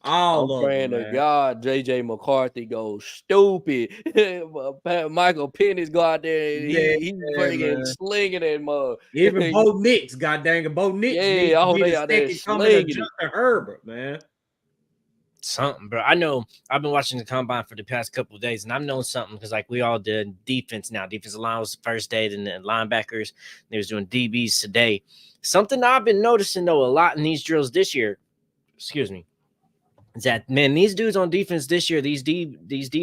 I'm praying to God JJ McCarthy goes stupid. Michael Penix go out there and he's freaking slinging that mug. Even Bo Nix, goddamn it, Bo Nix. Yeah, I hope they out there slinging it. Herbert, man. Something, bro. I know I've been watching the combine for the past couple of days, and I've known something because like we all did defense now. Defensive line was the first day, and then linebackers. They was doing DBs today. Something I've been noticing though a lot in these drills this year. Excuse me. Is that, man, these dudes on defense this year, these D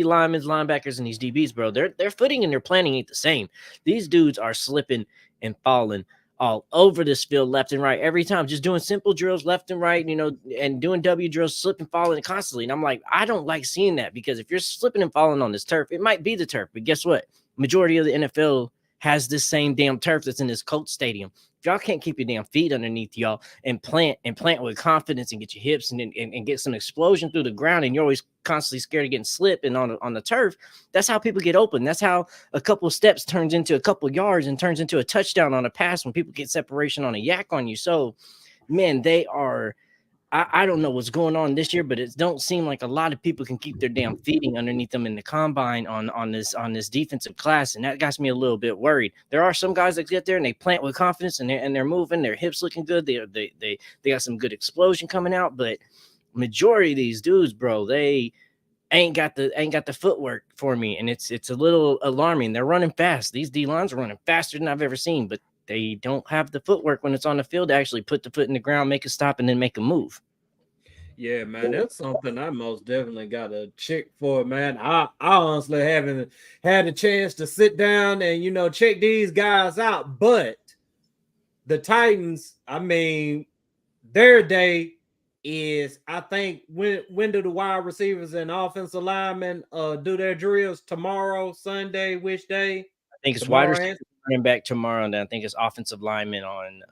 linemen, linebackers, and these DBs, bro, their footing and their planning ain't the same. These dudes are slipping and falling all over this field, left and right, every time, just doing simple drills left and right, and doing W drills, slipping, falling constantly. And I'm like, I don't like seeing that because if you're slipping and falling on this turf, it might be the turf, but guess what? Majority of the NFL has this same damn turf that's in this Colts stadium. If y'all can't keep your damn feet underneath y'all and plant with confidence and get your hips and get some explosion through the ground, and you're always constantly scared of getting slipped and on the turf, that's how people get open. That's how a couple of steps turns into a couple of yards and turns into a touchdown on a pass when people get separation on a yak on you. So, man, they are – I don't know what's going on this year, but it don't seem like a lot of people can keep their damn feeding underneath them in the combine on this defensive class, and that got me a little bit worried. There are some guys that get there and they plant with confidence and they're moving, their hips looking good, they got some good explosion coming out, but majority of these dudes, bro, they ain't got the footwork for me, and it's a little alarming. They're running fast. These D lines are running faster than I've ever seen, but they don't have the footwork when it's on the field to actually put the foot in the ground, make a stop, and then make a move. Yeah, man, that's something I most definitely got to check for, man. I honestly haven't had a chance to sit down and, check these guys out. But the Titans, I mean, their day is, I think, when do the wide receivers and offensive linemen do their drills? Tomorrow, Sunday, which day? I think it's wide receivers running back tomorrow, and then I think it's offensive linemen on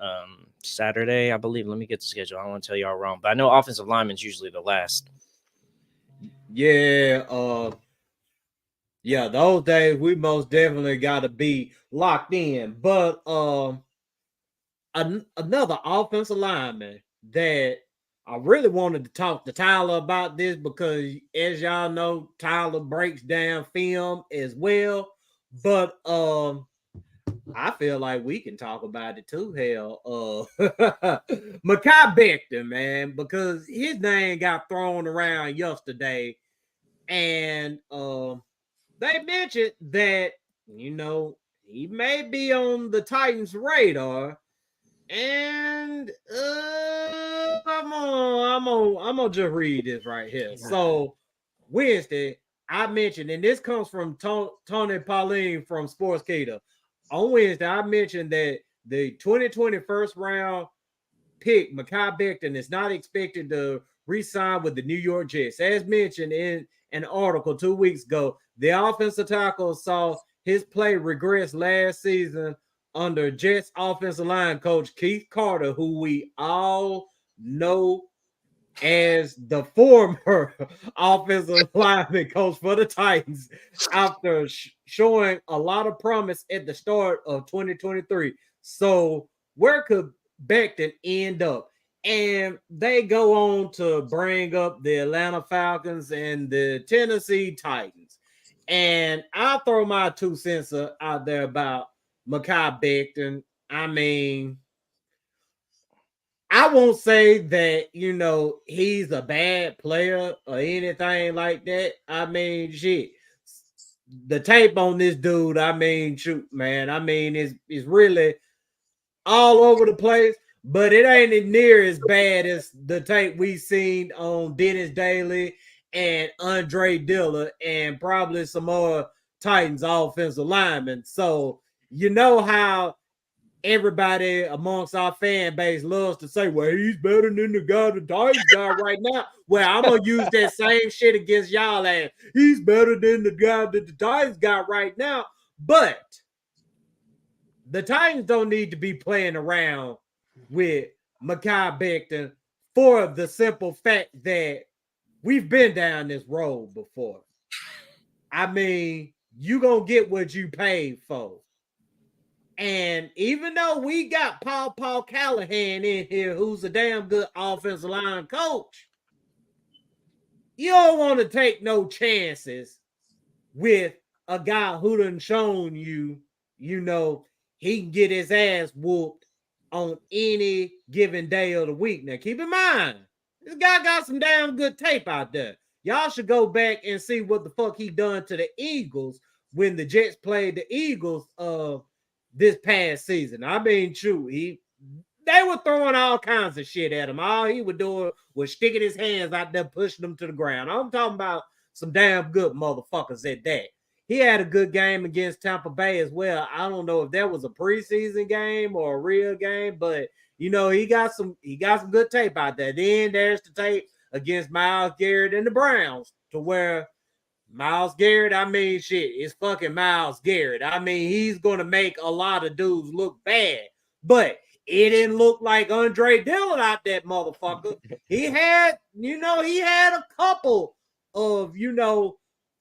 Saturday, I believe. Let me get the schedule. I don't want to tell y'all wrong, but I know offensive linemen's usually the last. Yeah, yeah, those days we most definitely got to be locked in. But another offensive lineman that I really wanted to talk to Tyler about this because, as y'all know, Tyler breaks down film as well. But I feel like we can talk about it too. Hell, Mekhi Becton, man, because his name got thrown around yesterday, and they mentioned that he may be on the Titans' radar. And I'm gonna just read this right here. So Wednesday, I mentioned, and this comes from Tony Pauline from Sportskeeda. On Wednesday, I mentioned that the 2020 first round pick, Mekhi Becton, is not expected to re-sign with the New York Jets. As mentioned in an article 2 weeks ago, the offensive tackle saw his play regress last season under Jets offensive line coach Keith Carter, who we all know as the former offensive lineman coach for the Titans, after showing a lot of promise at the start of 2023. So where could Becton end up? And they go on to bring up the Atlanta Falcons and the Tennessee Titans. And I'll throw my 2 cents out there about Mekhi Becton. I mean, I won't say that, he's a bad player or anything like that. I mean, shit. The tape on this dude, I mean, shoot, man. I mean, it's really all over the place, but it ain't near as bad as the tape we seen on Dennis Daly and Andre Dillard and probably some more Titans offensive linemen. So you know how everybody amongst our fan base loves to say, well, he's better than the guy the Titans got right now. Well, I'm going to use that same shit against y'all and he's better than the guy that the Titans got right now. But the Titans don't need to be playing around with Mekhi Becton for the simple fact that we've been down this road before. I mean, you going to get what you paid for. And even though we got Paul Callahan in here, who's a damn good offensive line coach, you don't want to take no chances with a guy who done shown you, he can get his ass whooped on any given day of the week. Now, keep in mind, this guy got some damn good tape out there. Y'all should go back and see what the fuck he done to the Eagles when the Jets played the Eagles this past season. I mean, true, they were throwing all kinds of shit at him. All he was doing was sticking his hands out there, pushing them to the ground. I'm talking about some damn good motherfuckers at that. He had a good game against Tampa Bay as well. I don't know if that was a preseason game or a real game, but he got some good tape out there. Then there's the tape against Myles Garrett and the Browns, to where Myles Garrett, I mean, shit, it's fucking Myles Garrett. I mean, he's going to make a lot of dudes look bad, but it didn't look like Andre Dillard out that motherfucker. He had a couple of,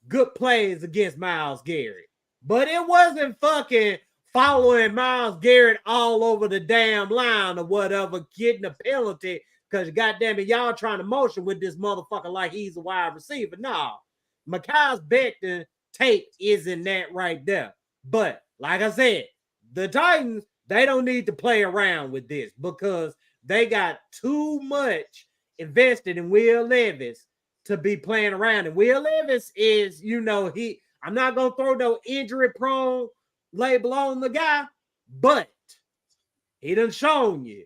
good plays against Myles Garrett, but it wasn't fucking following Myles Garrett all over the damn line or whatever, getting a penalty because, goddamn it, y'all trying to motion with this motherfucker like he's a wide receiver. Nah. Mekhi Becton tape isn't that right there. But like I said, the Titans, they don't need to play around with this because they got too much invested in Will Levis to be playing around. And Will Levis is, I'm not going to throw no injury prone label on the guy, but he done shown you.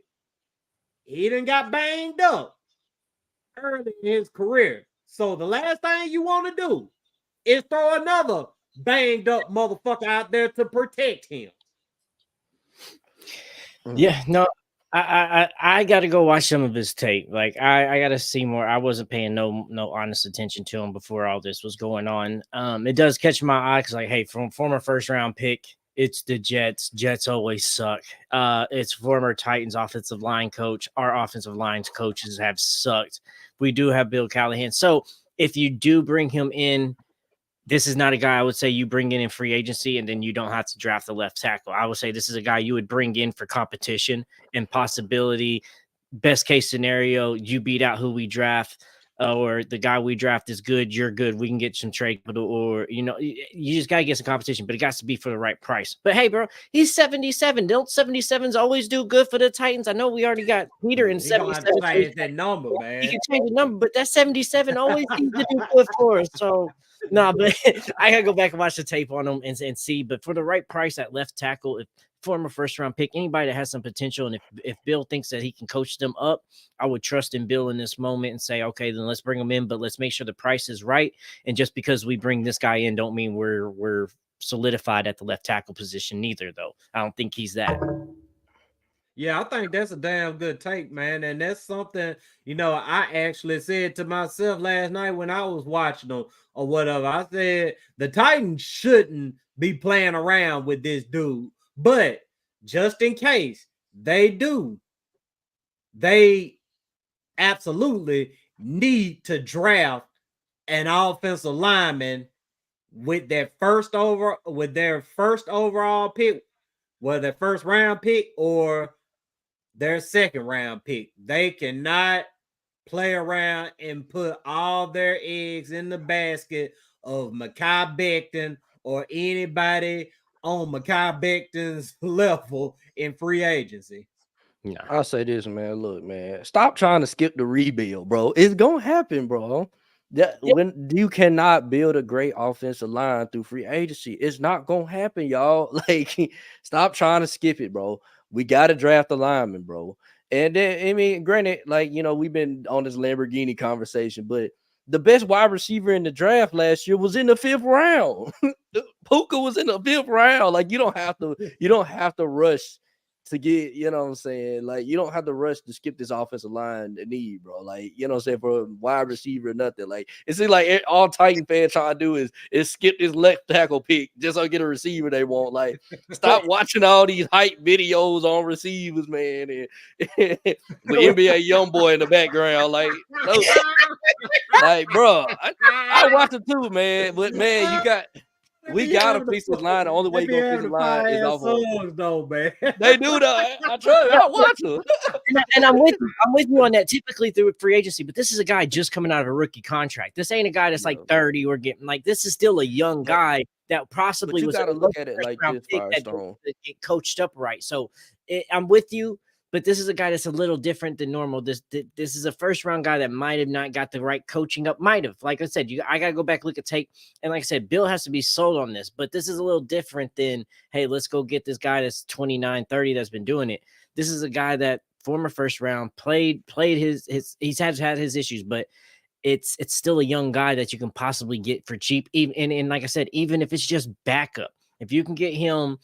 He done got banged up early in his career. So the last thing you want to do is throw another banged up motherfucker out there to protect him. Yeah, no, I got to go watch some of his tape. Like I got to see more. I wasn't paying no honest attention to him before all this was going on. It does catch my eye because, like, hey, from former first round pick, it's the Jets. Jets always suck. It's former Titans offensive line coach. Our offensive lines coaches have sucked. We do have Bill Callahan. So if you do bring him in, this is not a guy I would say you bring in free agency and then you don't have to draft the left tackle. I would say this is a guy you would bring in for competition and possibility. Best case scenario, you beat out who we draft, or the guy we draft is good, you're good, we can get some trade capital, or you just gotta get some competition, but it got to be for the right price. But hey, bro, he's 77. Don't 77s always do good for the Titans? I know we already got Peter in 77. Change that number, man. He can change the number, but that 77 always seems to do good for us. So but I gotta go back and watch the tape on him and see. But for the right price at left tackle, if former first round pick, anybody that has some potential, and if Bill thinks that he can coach them up, I would trust in Bill in this moment and say, okay, then let's bring him in, but let's make sure the price is right. And just because we bring this guy in, don't mean we're solidified at the left tackle position neither, though. I don't think he's that. Yeah, I think that's a damn good take, man. And that's something, I actually said to myself last night when I was watching them or whatever. I said the Titans shouldn't be playing around with this dude. But just in case they do, they absolutely need to draft an offensive lineman with their first overall pick, whether their first round pick or their second round pick. They cannot play around and put all their eggs in the basket of Mekhi Becton or anybody on Mekhi Becton's level in free agency. Yeah, I'll say this, man. Look, man, stop trying to skip the rebuild, bro. It's gonna happen, bro. When you cannot build a great offensive line through free agency, it's not gonna happen, y'all. Like, stop trying to skip it, bro. We gotta draft a lineman, bro. And then, I mean, granted, like, we've been on this Lamborghini conversation, but the best wide receiver in the draft last year was in the 5th round. Puka was in the 5th round. Like, you don't have to rush to get, what I'm saying? Like, you don't have to rush to skip this offensive line need, bro. Like, what I'm saying, for a wide receiver, nothing. Like, it seems like all Titan fans trying to do is skip this left tackle pick just so get a receiver they want. Like, stop watching all these hype videos on receivers, man. And with NBA YoungBoy in the background, like, no, like, bro, I watch it too, man. But man, we gotta fix this line. The only way you're gonna fix the line is off of though, man. They do that. I try. I watch them. And I'm with you on that. Typically through free agency, but this is a guy just coming out of a rookie contract. This ain't a guy that's like 30 or getting like. This is still a young guy that possibly was. But you gotta look at it like this, Firestone. Get coached up right. So I'm with you. But this is a guy that's a little different than normal. This is a first round guy that might have not got the right coaching up. Might have. Like I said, I got to go back, look at tape. And like I said, Bill has to be sold on this. But this is a little different than, hey, let's go get this guy that's 29, 30 that's been doing it. This is a guy that former first round played his he's had his issues, but it's still a young guy that you can possibly get for cheap. Even and like I said, even if it's just backup, if you can get him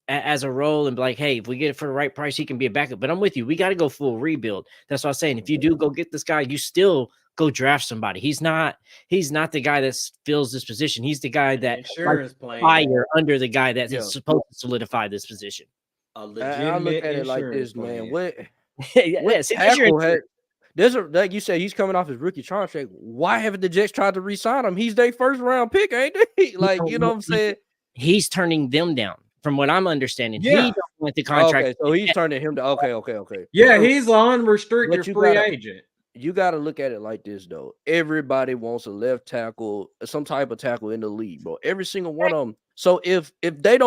as a role and be like, hey, if we get it for the right price, he can be a backup. But I'm with you. We got to go full rebuild. That's what I'm saying. If you do go get this guy, you still go draft somebody. He's not the guy that fills this position. He's the guy that fire under the guy that is supposed to solidify this position. A legitimate I look at it like this, man. What there's like you said, he's coming off his rookie contract. Why haven't the Jets tried to re-sign him? He's their first round pick, ain't they? Like, you know what I'm saying? He's turning them down. From what I'm understanding, he don't want the contract. Okay, so he's turning him to okay. Yeah, he's an unrestricted free agent. You got to look at it like this, though. Everybody wants a left tackle, some type of tackle in the league, bro. Every single one of them. So if they're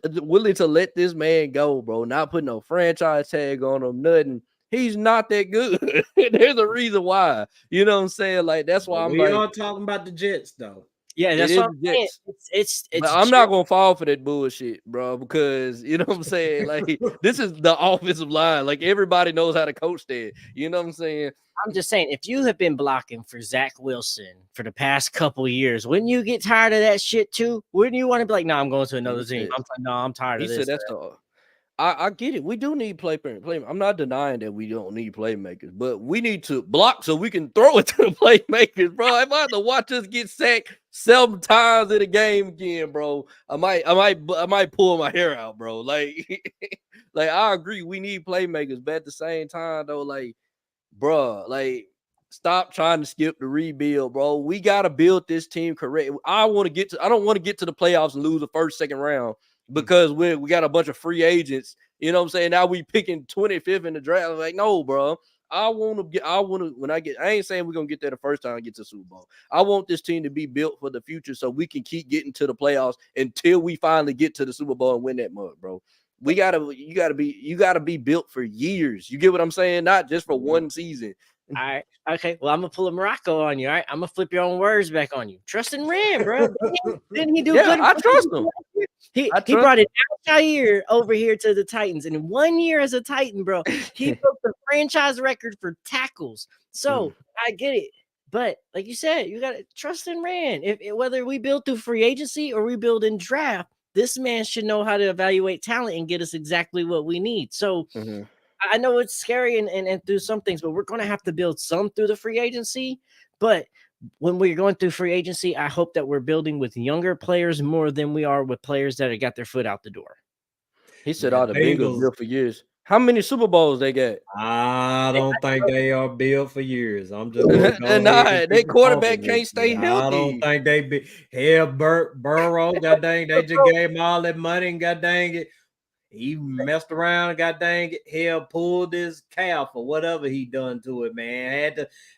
willing to let this man go, bro, not put no franchise tag on him, nothing, he's not that good. There's a reason why. You know what I'm saying? Like, that's why we are talking about the Jets, though. Yeah, that's what I'm saying. It's I'm not gonna fall for that bullshit, bro, because you know what I'm saying. Like, this is the offensive line. Like, everybody knows how to coach that. You know what I'm saying? I'm just saying, if you have been blocking for Zach Wilson for the past couple of years, wouldn't you get tired of that shit too? Wouldn't you want to be like, I'm going to another team? I'm tired of this. He said that's I get it. We do need play. I'm not denying that we don't need playmakers, but we need to block so we can throw it to the playmakers, bro. If I have to watch us get sacked 7 times in a game again, bro, I might pull my hair out, bro. Like, like I agree, we need playmakers, but at the same time, though, like, bro, like Stop trying to skip the rebuild, bro. We got to build this team correct. I don't want to get to the playoffs and lose the first, second round because we got a bunch of free agents. You know what I'm saying? Now we picking 25th in the draft. Like, no, bro. I ain't saying we're going to get there the first time I get to the Super Bowl. I want this team to be built for the future so we can keep getting to the playoffs until we finally get to the Super Bowl and win that mug, bro. You gotta be built for years. You get what I'm saying? Not just for one season. All right. Okay. Well, I'm gonna pull a Marako on you. All right. I'm gonna flip your own words back on you. Trust in Ram, bro. Didn't he do good? I trust him. He brought it Jair over here to the Titans. And in 1 year as a Titan, bro, he broke the franchise record for tackles. So I get it. But like you said, you gotta trust in Ram. If whether we build through free agency or we build in draft, this man should know how to evaluate talent and get us exactly what we need. So I know it's scary and through some things, but we're going to have to build some through the free agency. But when we're going through free agency, I hope that we're building with younger players more than we are with players that have got their foot out the door. He said all the Bengals built for years. How many Super Bowls they got? I don't think they are built for years. I'm just their quarterback can't stay healthy. I don't think they be. Hell, Burrow, god dang, they just gave him all that money and god dang it. He messed around and god dang it. Hell, pulled his calf or whatever he done to it, man.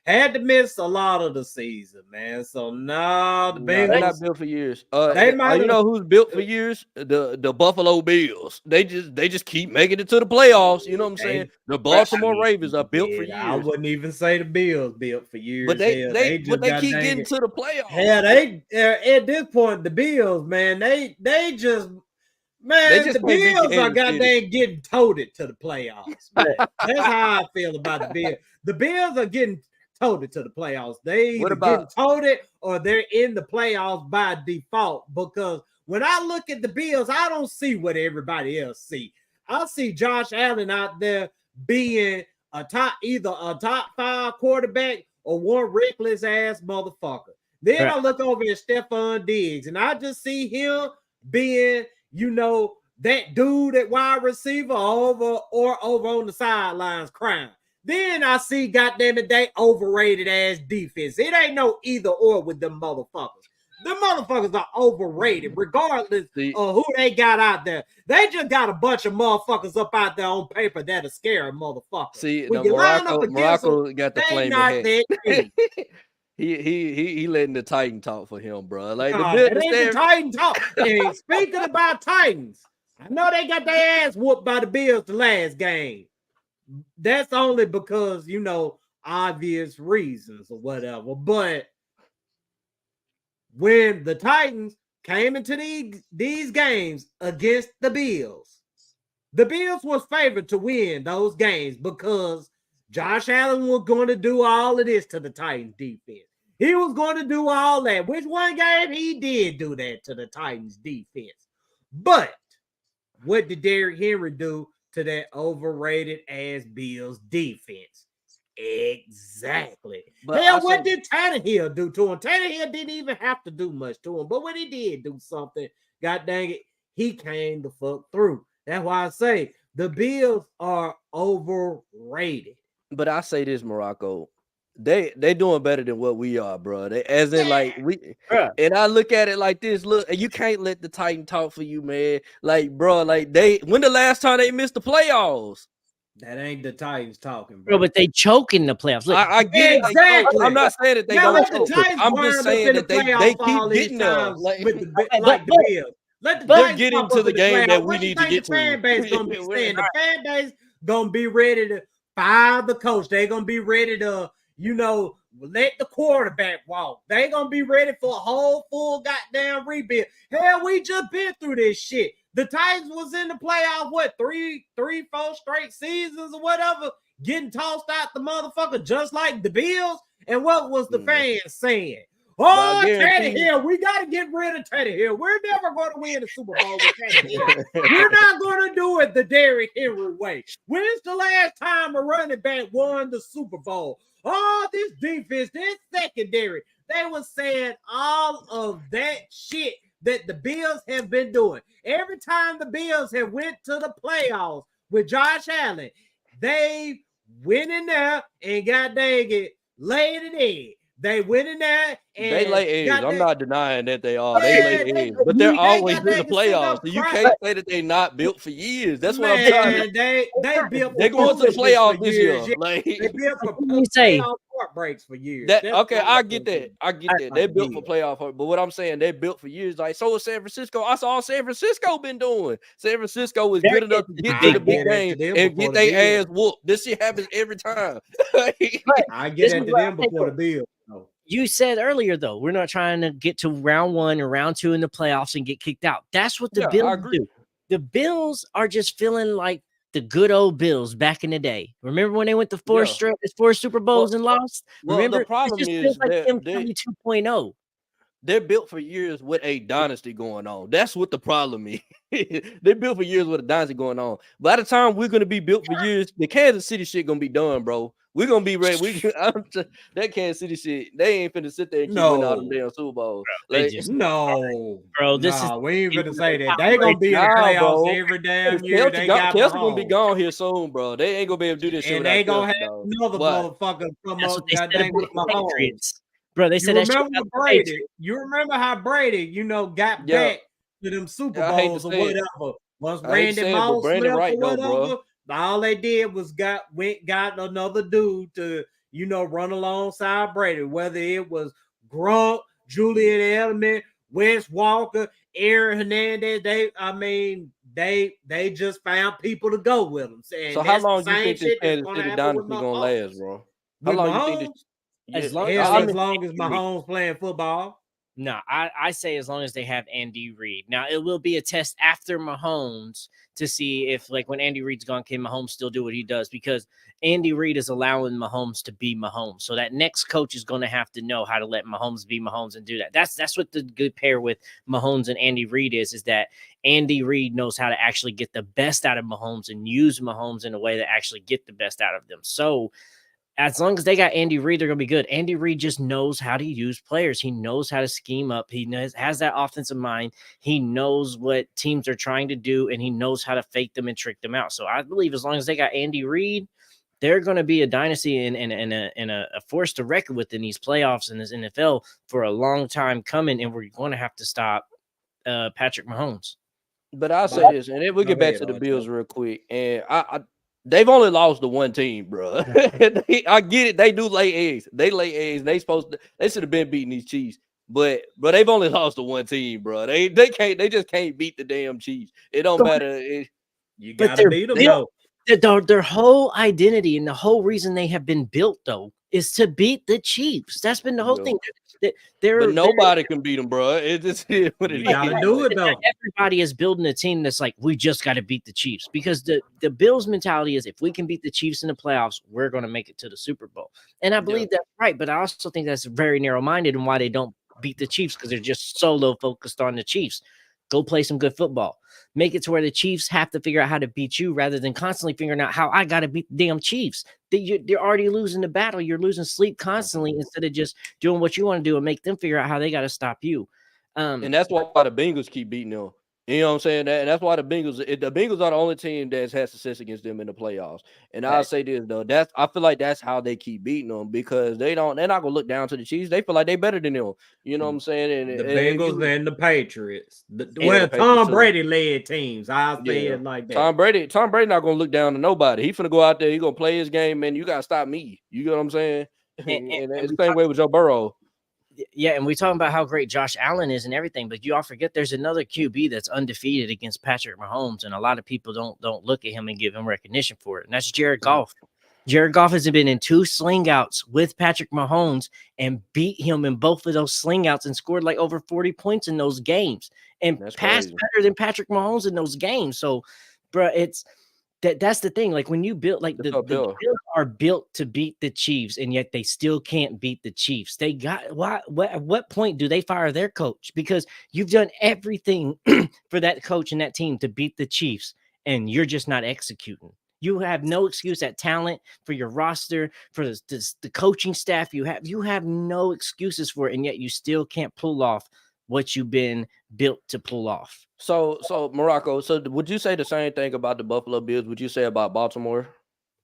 Had to miss a lot of the season, man. So the Bengals they're not built for years. You know who's built for years? The Buffalo Bills. They just keep making it to the playoffs. You know what I'm saying? The Baltimore Ravens are built for years. I wouldn't even say the Bills built for years. But they keep getting to the playoffs. Yeah, they at this point the Bills, man, they just. Man, the Bills are goddamn getting toted to the playoffs. That's how I feel about the Bills. The Bills are getting toted to the playoffs. They either getting toted or they're in the playoffs by default. Because when I look at the Bills, I don't see what everybody else see. I see Josh Allen out there being either a top 5 quarterback or one reckless ass motherfucker. Then I look over at Stephon Diggs and I just see him being that dude at wide receiver over on the sidelines crying. Then I see, goddamn it, they overrated ass defense. It ain't no either or with them motherfuckers. Them motherfuckers are overrated, regardless of who they got out there. They just got a bunch of motherfuckers up out there on paper that'll scare a motherfucker. See, Marako got the flame ahead. He letting the Titan talk for him, bro. Like the Titan talk. And speaking about Titans, I know they got their ass whooped by the Bills the last game. That's only because obvious reasons or whatever. But when the Titans came into these games against the Bills was favored to win those games because Josh Allen was going to do all of this to the Titans defense. He was going to do all that. Which one game he did do that to the Titans defense. But what did Derrick Henry do to that overrated ass Bills defense? Exactly. What did Tannehill do to him? Tannehill didn't even have to do much to him. But when he did do something, god dang it, he came the fuck through. That's why I say the Bills are overrated. But I say this, Marako, they doing better than what we are, bro. And I look at it like this. Look, you can't let the Titan talk for you, man. Like, bro, when the last time they missed the playoffs? That ain't the Titans talking, bro. But they choke in the playoffs. Look, I get it. Exactly. I'm not saying that they don't choke. I'm just saying that they keep getting there. The Bills. They're getting to the game that we need to get to. The fan base gonna be saying. The fan base gonna be ready to fire the coach. They're gonna be ready to, let the quarterback walk. They're gonna be ready for a whole full goddamn rebuild. Hell, we just been through this shit. The Titans was in the playoff, three, 4 straight seasons or whatever, getting tossed out the motherfucker just like the Bills. And what was the fans saying? Oh, Tannehill, we got to get rid of Tannehill. We're never going to win the Super Bowl with Tannehill. We're not going to do it the Derrick Henry way. When's the last time a running back won the Super Bowl? Oh, this defense, this secondary. They were saying all of that shit that the Bills have been doing. Every time the Bills have went to the playoffs with Josh Allen, they went in there and god dang it, laid an egg. They went in there and They lay eggs. got I'm that- not denying that they are. They Man, lay they- eggs, but they're they always got in the that sitting playoffs. up So you crying. can't say that they not built for years. That's what I'm trying to. Man, they built They're for going to the foolishness playoffs for this year. years. Yeah, Like they built for What do you say? playoff heartbreaks for years. that. That's Okay, what I I'm get saying. that. I get that. They're built for playoff, but what I'm saying, they're built for years. Like so is San Francisco. I saw all San Francisco been doing. San Francisco was good enough to get to the big game and get their ass whooped. This shit happens every time. I get into them before the Bills. No. You said earlier, though, we're not trying to get to round 1 or round 2 in the playoffs and get kicked out. That's what the Yeah, I Bills agree. do. The Bills are just feeling like the good old Bills back in the day. Remember when they went to four Super Bowls and lost? Well, Remember? the problem it just is feels like that them 2.0. they're built for years with a dynasty going on. That's what the problem is. They're built for years with a dynasty going on. By the time we're gonna be built for years, the Kansas City shit gonna be done, bro. We're gonna be ready. That Kansas City shit, they ain't finna sit there and keep winning all them damn Super Bowls. They Like, just Bro, this is we ain't gonna say that. They gonna be in the Nah, playoffs bro. every damn year. They got Kelsey gonna be Mahomes. gone here soon, bro. They ain't gonna be able to do this shit. And they gonna Kelsey, have dog. another What? motherfucker come that's up. what they said Goddamn with about the Mahomes. Patriots. Bro, they You said that shit remember about the Brady? Patriots. You remember how Brady, got Yeah. back to them Super I hate to Bowls or say it. whatever. Once I hate to Randy say it, but Moss Brandon left right or though, bro. whatever, all they did was got another dude to run alongside Brady. Whether it was Gronk, Julian Edelman, Wes Walker, Aaron Hernandez, they just found people to go with them. And So how that's the long do you same think this shit that's Kansas gonna City happen with dynasty gonna Mahomes. last, bro? How With long you Mahomes, think this? As long Yeah, as I as mean, long as Mahomes playing football. No, I say as long as they have Andy Reid. Now it will be a test after Mahomes to see if, like, when Andy Reid's gone, can Mahomes still do what he does? Because Andy Reid is allowing Mahomes to be Mahomes. So that next coach is going to have to know how to let Mahomes be Mahomes and do that. That's what the good pair with Mahomes and Andy Reid is that Andy Reid knows how to actually get the best out of Mahomes and use Mahomes in a way that actually get the best out of them. So as long as they got Andy Reid, they're going to be good. Andy Reid just knows how to use players. He knows how to scheme up. He has that offensive mind. He knows what teams are trying to do, and he knows how to fake them and trick them out. So I believe as long as they got Andy Reid, they're going to be a dynasty and a force to reckon with in these playoffs in this NFL for a long time coming, and we're going to have to stop Patrick Mahomes. But I'll say this, and then we'll get back to the Bills real quick. And they've only lost to one team, bro. I get it. They do lay eggs. They lay eggs. They should have been beating these Chiefs. But they've only lost to one team, bro. They just can't beat the damn Chiefs. It don't matter. You gotta beat them though. Their whole identity and the whole reason they have been built, though, is to beat the Chiefs. That's been the whole thing. But nobody can beat them, bro. It just is what it is. You gotta do it though. Everybody is building a team that's like, we just got to beat the Chiefs, because the Bills mentality is, if we can beat the Chiefs in the playoffs, we're going to make it to the Super Bowl. And I believe that's right, but I also think that's very narrow-minded and why they don't beat the Chiefs, because they're just solo focused on the Chiefs. Go play some good football. Make it to where the Chiefs have to figure out how to beat you, rather than constantly figuring out how I got to beat the damn Chiefs. You're already losing the battle. You're losing sleep constantly instead of just doing what you want to do and make them figure out how they got to stop you. And that's why the Bengals keep beating them. You know what I'm saying? And that's why the Bengals are the only team that's had success against them in the playoffs. And I'll say this though, I feel like that's how they keep beating them, because they're not gonna look down to the Chiefs. They feel like they better than them. You know what I'm saying? And the Bengals and the Patriots. Patriots Tom too. Brady led teams. I'll say it like that. Tom Brady not gonna look down to nobody. He finna go out there. He gonna play his game, man. You gotta stop me. You know what I'm saying? And it's the same way with Joe Burrow. Yeah, and we talking about how great Josh Allen is and everything, but you all forget there's another QB that's undefeated against Patrick Mahomes, and a lot of people don't look at him and give him recognition for it, and that's Jared Goff. Jared Goff has been in 2 slingouts with Patrick Mahomes and beat him in both of those slingouts and scored like over 40 points in those games and passed better than Patrick Mahomes in those games. So, bro, that's the thing. Like, when you build, like, the Bills are built to beat the Chiefs, and yet they still can't beat the Chiefs. They got at what point do they fire their coach? Because you've done everything for that coach and that team to beat the Chiefs, and you're just not executing. You have no excuse at talent, for your roster, for the coaching staff. You have no excuses for it, and yet you still can't pull off what you've been built to pull off. So Marako, would you say the same thing about the Buffalo Bills? Would you say about Baltimore?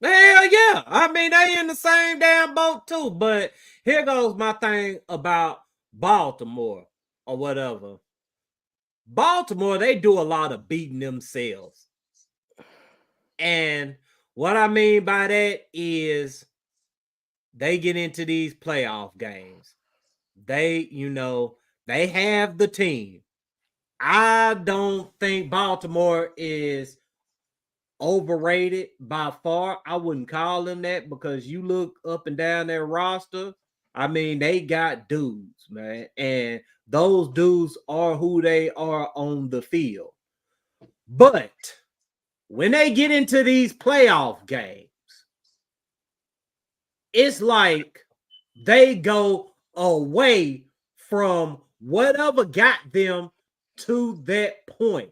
Hell yeah. I mean, they in the same damn boat too. But here goes my thing about Baltimore or whatever. Baltimore, they do a lot of beating themselves. And what I mean by that is they get into these playoff games. They have the team. I don't think Baltimore is overrated by far. I wouldn't call them that because you look up and down their roster. I mean, they got dudes, man. And those dudes are who they are on the field. But when they get into these playoff games, it's like they go away from whatever got them to that point.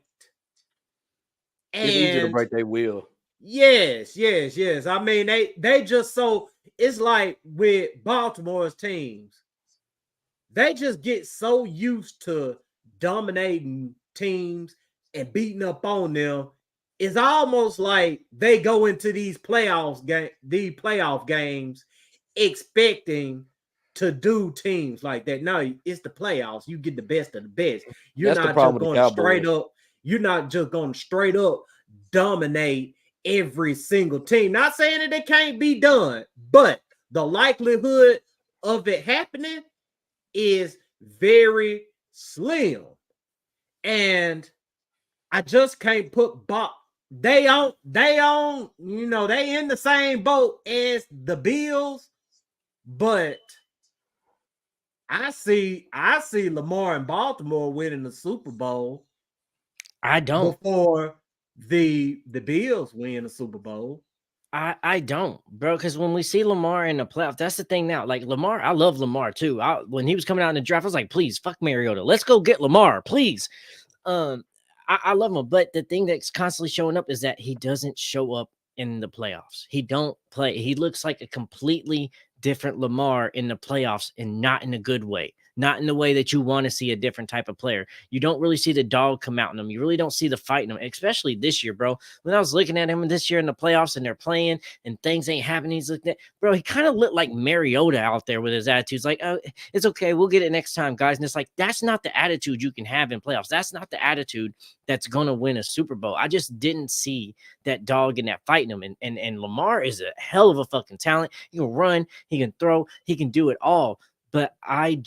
It's easy to break their will. Yes. I mean, they just so it's like with Baltimore's teams, they just get so used to dominating teams and beating up on them. It's almost like they go into these playoff games expecting to do teams like that. No, it's the playoffs. You get the best of the best. You're That's the not problem just with the going Cowboys. straight up. You're not just going to straight up dominate every single team. Not saying that it can't be done, but the likelihood of it happening is very slim. And I just can't put they in the same boat as the Bills, but I see Lamar in Baltimore winning the Super Bowl. I don't. Before the Bills win the Super Bowl. I don't, bro, because when we see Lamar in the playoff, that's the thing now. Like Lamar, I love Lamar too. When he was coming out in the draft, I was like, please, fuck Mariota. Let's go get Lamar, please. I love him, but the thing that's constantly showing up is that he doesn't show up in the playoffs. He don't play. He looks like a completely different Lamar in the playoffs, and not in a good way. Not in the way that you want to see a different type of player. You don't really see the dog come out in him. You really don't see the fight in him, especially this year, bro. When I was looking at him this year in the playoffs and they're playing and things ain't happening, he's looking at, bro, he kind of looked like Mariota out there with his attitudes. Like, oh, it's okay. We'll get it next time, guys. And it's like, that's not the attitude you can have in playoffs. That's not the attitude that's going to win a Super Bowl. I just didn't see that dog in that fight in him. And Lamar is a hell of a fucking talent. He can run, he can throw, he can do it all. But I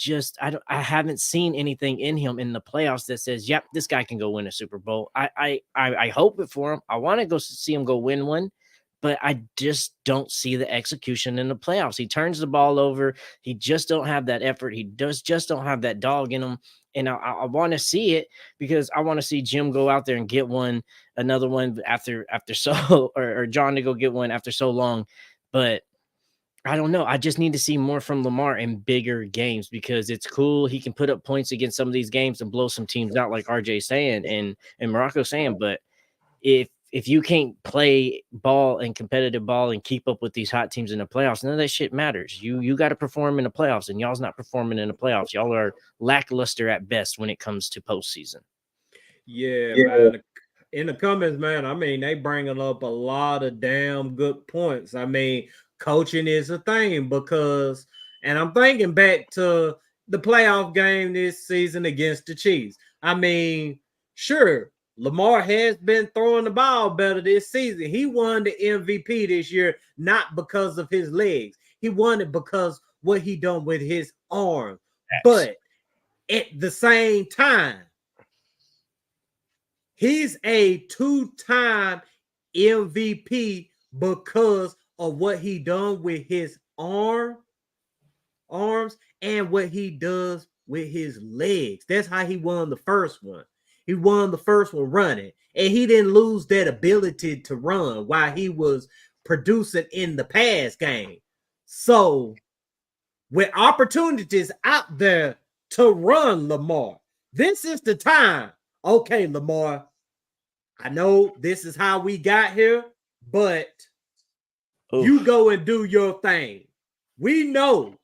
haven't seen anything in him in the playoffs that says, yep, this guy can go win a Super Bowl. I hope it for him. I want to go see him go win one, but I just don't see the execution in the playoffs. He turns the ball over. He just don't have that effort. He just don't have that dog in him. And I want to see it because I want to see Jim go out there and get another one after so, or John to go get one after so long. But I don't know. I just need to see more from Lamar in bigger games because it's cool. He can put up points against some of these games and blow some teams out, like RJ saying and Marako saying. But if you can't play ball and competitive ball and keep up with these hot teams in the playoffs, none of that shit matters. You got to perform in the playoffs, and y'all's not performing in the playoffs. Y'all are lackluster at best when it comes to postseason. Yeah, man. In the comments, man, I mean, they bringing up a lot of damn good points. I mean, coaching is a thing because, and I'm thinking back to the playoff game this season against the Chiefs. I mean, sure, Lamar has been throwing the ball better this season. He won the MVP this year, not because of his legs. He won it because what he done with his arm. Yes. But at the same time, he's a two-time MVP because of what he done with his arms and what he does with his legs. That's how he won the first one. He won the first one running, and he didn't lose that ability to run while he was producing in the pass game. So, with opportunities out there to run Lamar, this is the time. Okay, Lamar, I know this is how we got here, but you go and do your thing. We know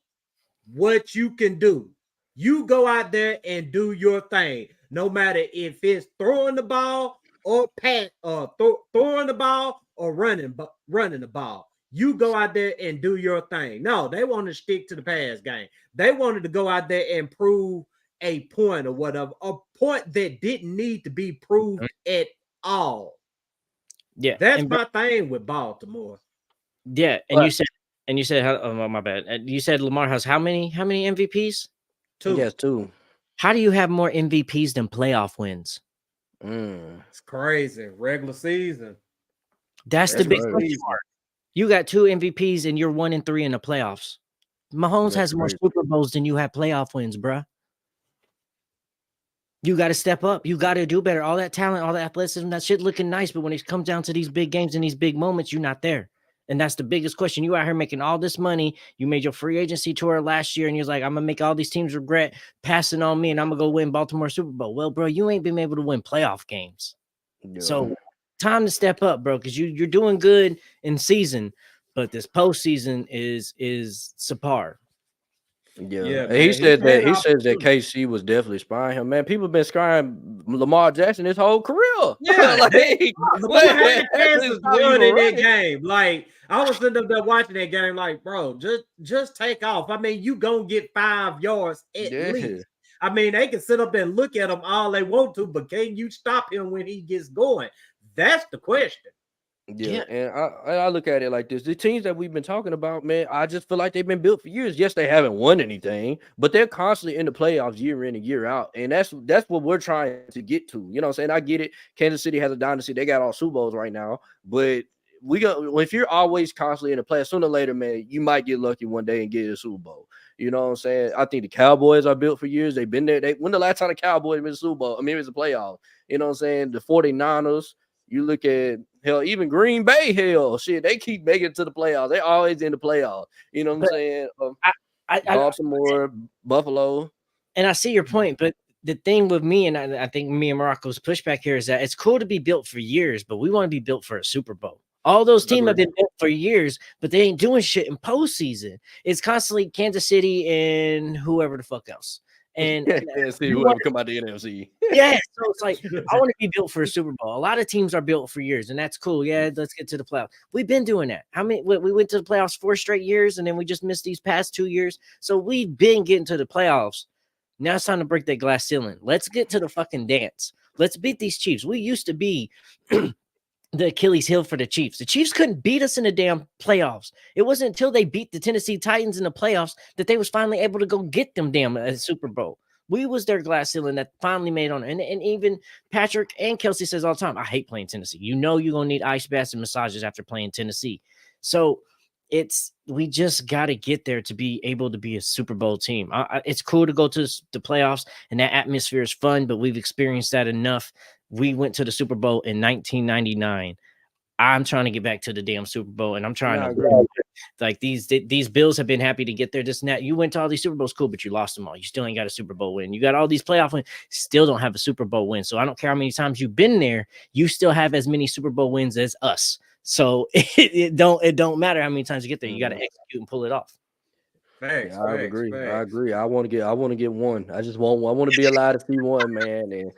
what you can do. You go out there and do your thing. No matter if it's throwing the ball or throwing the ball or running the ball. You go out there and do your thing. No, they want to stick to the pass game. They wanted to go out there and prove a point or whatever, a point that didn't need to be proved at all. Yeah, that's my thing with Baltimore. Yeah, and you said, oh, my bad. You said Lamar has how many MVPs? 2. Yes, 2. How do you have more MVPs than playoff wins? It's crazy. Regular season. That's the big question mark. You got 2 MVPs and you're 1-3 in the playoffs. Mahomes has more Super Bowls than you have playoff wins, bruh. You got to step up. You got to do better. All that talent, all that athleticism, that shit looking nice. But when it comes down to these big games and these big moments, you're not there. And that's the biggest question. You out here making all this money. You made your free agency tour last year, and you're like, I'm going to make all these teams regret passing on me, and I'm going to go win Baltimore Super Bowl. Well, bro, you ain't been able to win playoff games. Yeah. So time to step up, bro, because you're doing good in season, but this postseason is subpar. Yeah. He said that KC was definitely spying him. Man, people been spying Lamar Jackson his whole career. Yeah, Lamar had a chance to win in that game. Like, I was sitting up there watching that game, like, bro, just take off. I mean, you gonna get 5 yards at least. I mean, they can sit up there and look at him all they want to, but can you stop him when he gets going? That's the question. Yeah, and I look at it like this. The teams that we've been talking about, man, I just feel like they've been built for years. Yes, they haven't won anything, but they're constantly in the playoffs year in and year out. And that's what we're trying to get to. You know what I'm saying? I get it. Kansas City has a dynasty. They got all Super Bowls right now. But if you're always constantly in the playoffs, sooner or later, man, you might get lucky one day and get a Super Bowl. You know what I'm saying? I think the Cowboys are built for years. They've been there. When the last time the Cowboys been to the Super Bowl? I mean, it was a playoff. You know what I'm saying? The 49ers. You look at hell, even Green Bay, shit, they keep making it to the playoffs. They're always in the playoffs. You know what I'm saying? Baltimore, Buffalo. And I see your point, but the thing with me, and I think me and Marako's pushback here is that it's cool to be built for years, but we want to be built for a Super Bowl. All those teams have been built for years, but they ain't doing shit in postseason. It's constantly Kansas City and whoever the fuck else. And see whoever come out the NFC. Yeah, so it's like I want to be built for a Super Bowl. A lot of teams are built for years, and that's cool. Yeah, let's get to the playoffs. We've been doing that. How many? We went to the playoffs 4 straight years, and then we just missed these past 2 years. So we've been getting to the playoffs. Now it's time to break that glass ceiling. Let's get to the fucking dance. Let's beat these Chiefs. We used to be the Achilles heel for the Chiefs. The Chiefs couldn't beat us in the damn playoffs. It wasn't until they beat the Tennessee Titans in the playoffs that they was finally able to go get them damn a Super Bowl. We was their glass ceiling that finally made on it. And even Patrick and Kelsey says all the time, I hate playing Tennessee. You know you're going to need ice baths and massages after playing Tennessee. So we just got to get there to be able to be a Super Bowl team. It's cool to go to the playoffs, and that atmosphere is fun, but we've experienced that enough. We went to the Super Bowl in 1999. I'm trying to get back to the damn Super Bowl, and I'm trying to like these Bills have been happy to get there. This and that. You went to all these Super Bowls, cool, but you lost them all. You still ain't got a Super Bowl win. You got all these playoff wins, still don't have a Super Bowl win. So I don't care how many times you've been there, you still have as many Super Bowl wins as us. So it don't matter how many times you get there. You got to execute and pull it off. Thanks. I agree. I want to get one. I want to be allowed to see one, man. And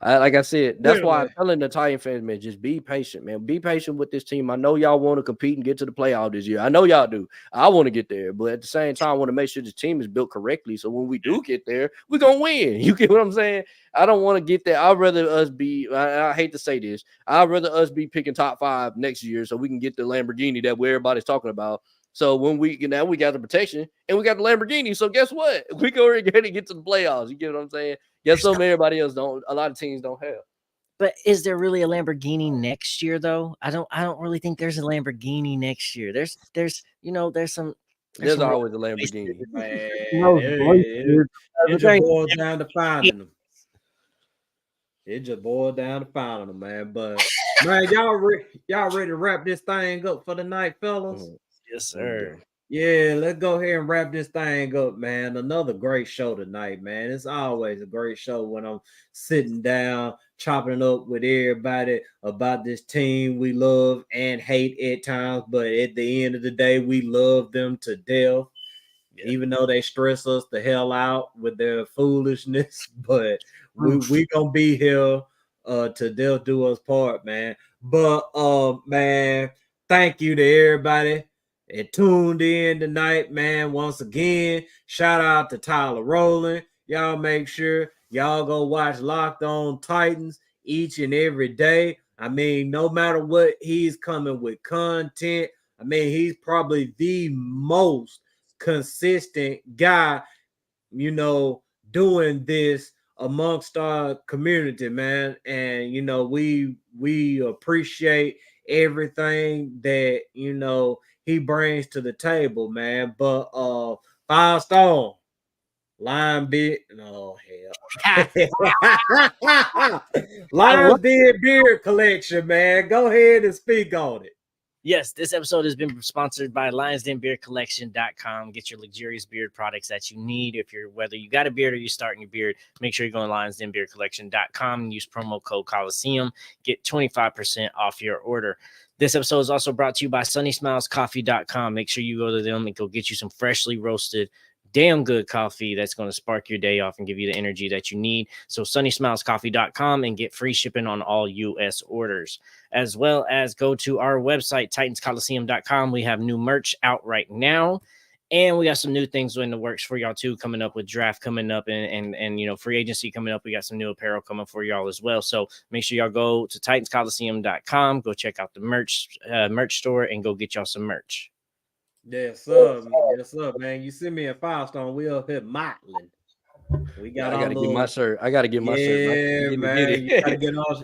like I said, that's why I'm telling the Titan fans, man, just be patient, man. Be patient with this team. I know y'all want to compete and get to the playoff this year. I know y'all do. I want to get there, but at the same time, I want to make sure the team is built correctly. So when we do get there, we're going to win. You get what I'm saying? I don't want to get there. I'd rather us be, I hate to say this, I'd rather us be picking top 5 next year so we can get the Lamborghini that everybody's talking about. So when we got the protection and we got the Lamborghini. So guess what? We go already get to the playoffs. You get what I'm saying? Yes, some everybody else don't. A lot of teams don't have. But is there really a Lamborghini next year though? I don't really think there's a Lamborghini next year. There's some. There's always a Lamborghini. It just boils down to finding them. It just boils down to finding them, man. But man, y'all ready to wrap this thing up for the night, fellas? Yes, sir. Yeah, let's go ahead and wrap this thing up, man. Another great show tonight, man. It's always a great show when I'm sitting down, chopping it up with everybody about this team we love and hate at times. But at the end of the day, we love them to death, even though they stress us the hell out with their foolishness. But we gonna be here to death do us part, man. But man, thank you to everybody that tuned in tonight, man. Once again, shout out to Tyler Rowland. Y'all make sure y'all go watch Locked On Titans each and every day. I mean, no matter what, he's coming with content. I mean, he's probably the most consistent guy, you know, doing this amongst our community, man. And, you know, we appreciate everything that, you know, he brings to the table, man. But 5-star Lion Beard, oh hell. Lion Beard collection, man. Go ahead and speak on it. Yes, this episode has been sponsored by LionsDenBeardCollection.com. Get your luxurious beard products that you need. Whether you got a beard or you're starting your beard, make sure you go to LionsDenBeardCollection.com and use promo code Colosseum. Get 25% off your order. This episode is also brought to you by SunnySmilesCoffee.com. Make sure you go to them and go get you some freshly roasted, damn good coffee that's going to spark your day off and give you the energy that you need. So SunnySmilesCoffee.com and get free shipping on all U.S. orders, as well as go to our website, TitansColiseum.com. We have new merch out right now, and we got some new things in the works for y'all too, coming up with draft coming up and you know, free agency coming up. We got some new apparel coming for y'all as well. So make sure y'all go to TitansColiseum.com, go check out the merch store and go get y'all some merch. Yes, sir. Yes, sir, man. You see me at 5-star, we up here mottling. We got. I gotta get my shirt. I gotta get my shirt. Man.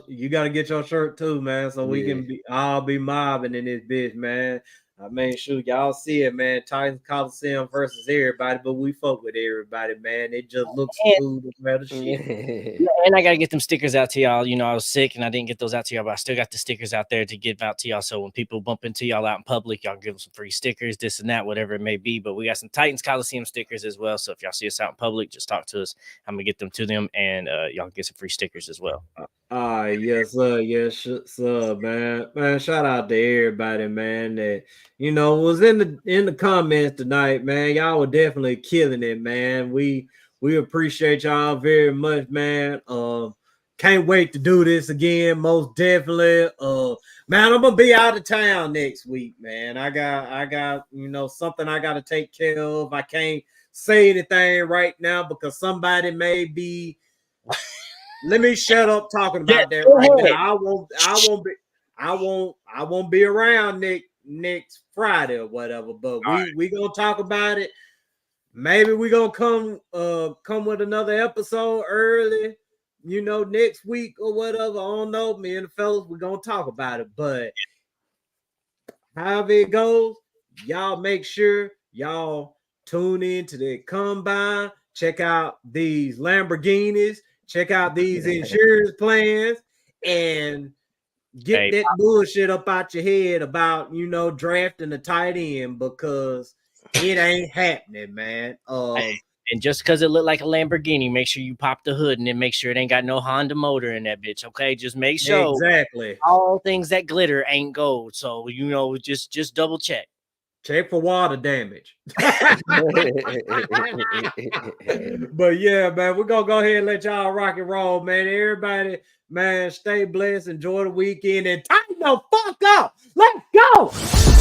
You gotta get your shirt too, man. So we can be. I'll be mobbing in this bitch, man. I mean, shoot, y'all see it, man. Titans Coliseum versus everybody, but we fuck with everybody, man. It just looks cool to better shit. And I gotta get them stickers out to y'all. You know, I was sick and I didn't get those out to y'all, but I still got the stickers out there to give out to y'all. So when people bump into y'all out in public, y'all give them some free stickers, this and that, whatever it may be. But we got some Titans Coliseum stickers as well. So if y'all see us out in public, just talk to us. I'm gonna get them to them, and y'all get some free stickers as well. Yes, sir. Yes, sir, man. Man, shout out to everybody, man, that, you know, was in the comments tonight, man. Y'all were definitely killing it, man. We appreciate y'all very much, man. Can't wait to do this again, most definitely. Man, I'm gonna be out of town next week, man. I got, you know, something I gotta take care of. I can't say anything right now because somebody may be. Let me shut up talking about that right now. I won't be around next Friday or whatever. But we gonna talk about it. Maybe we gonna come with another episode early, you know, next week or whatever. I don't know. Me and the fellas, we're gonna talk about it. But however it goes, y'all make sure y'all tune in to the combine. Check out these Lamborghinis. Check out these insurance plans and get that bullshit up out your head about, you know, drafting a tight end, because it ain't happening, man. And just because it looked like a Lamborghini, make sure you pop the hood and then make sure it ain't got no Honda motor in that bitch, okay? Just make sure exactly all things that glitter ain't gold. So, you know, just double check. Check for water damage. But yeah, man, we're gonna go ahead and let y'all rock and roll, man. Everybody, man, stay blessed, enjoy the weekend, and tighten the fuck up. Let's go.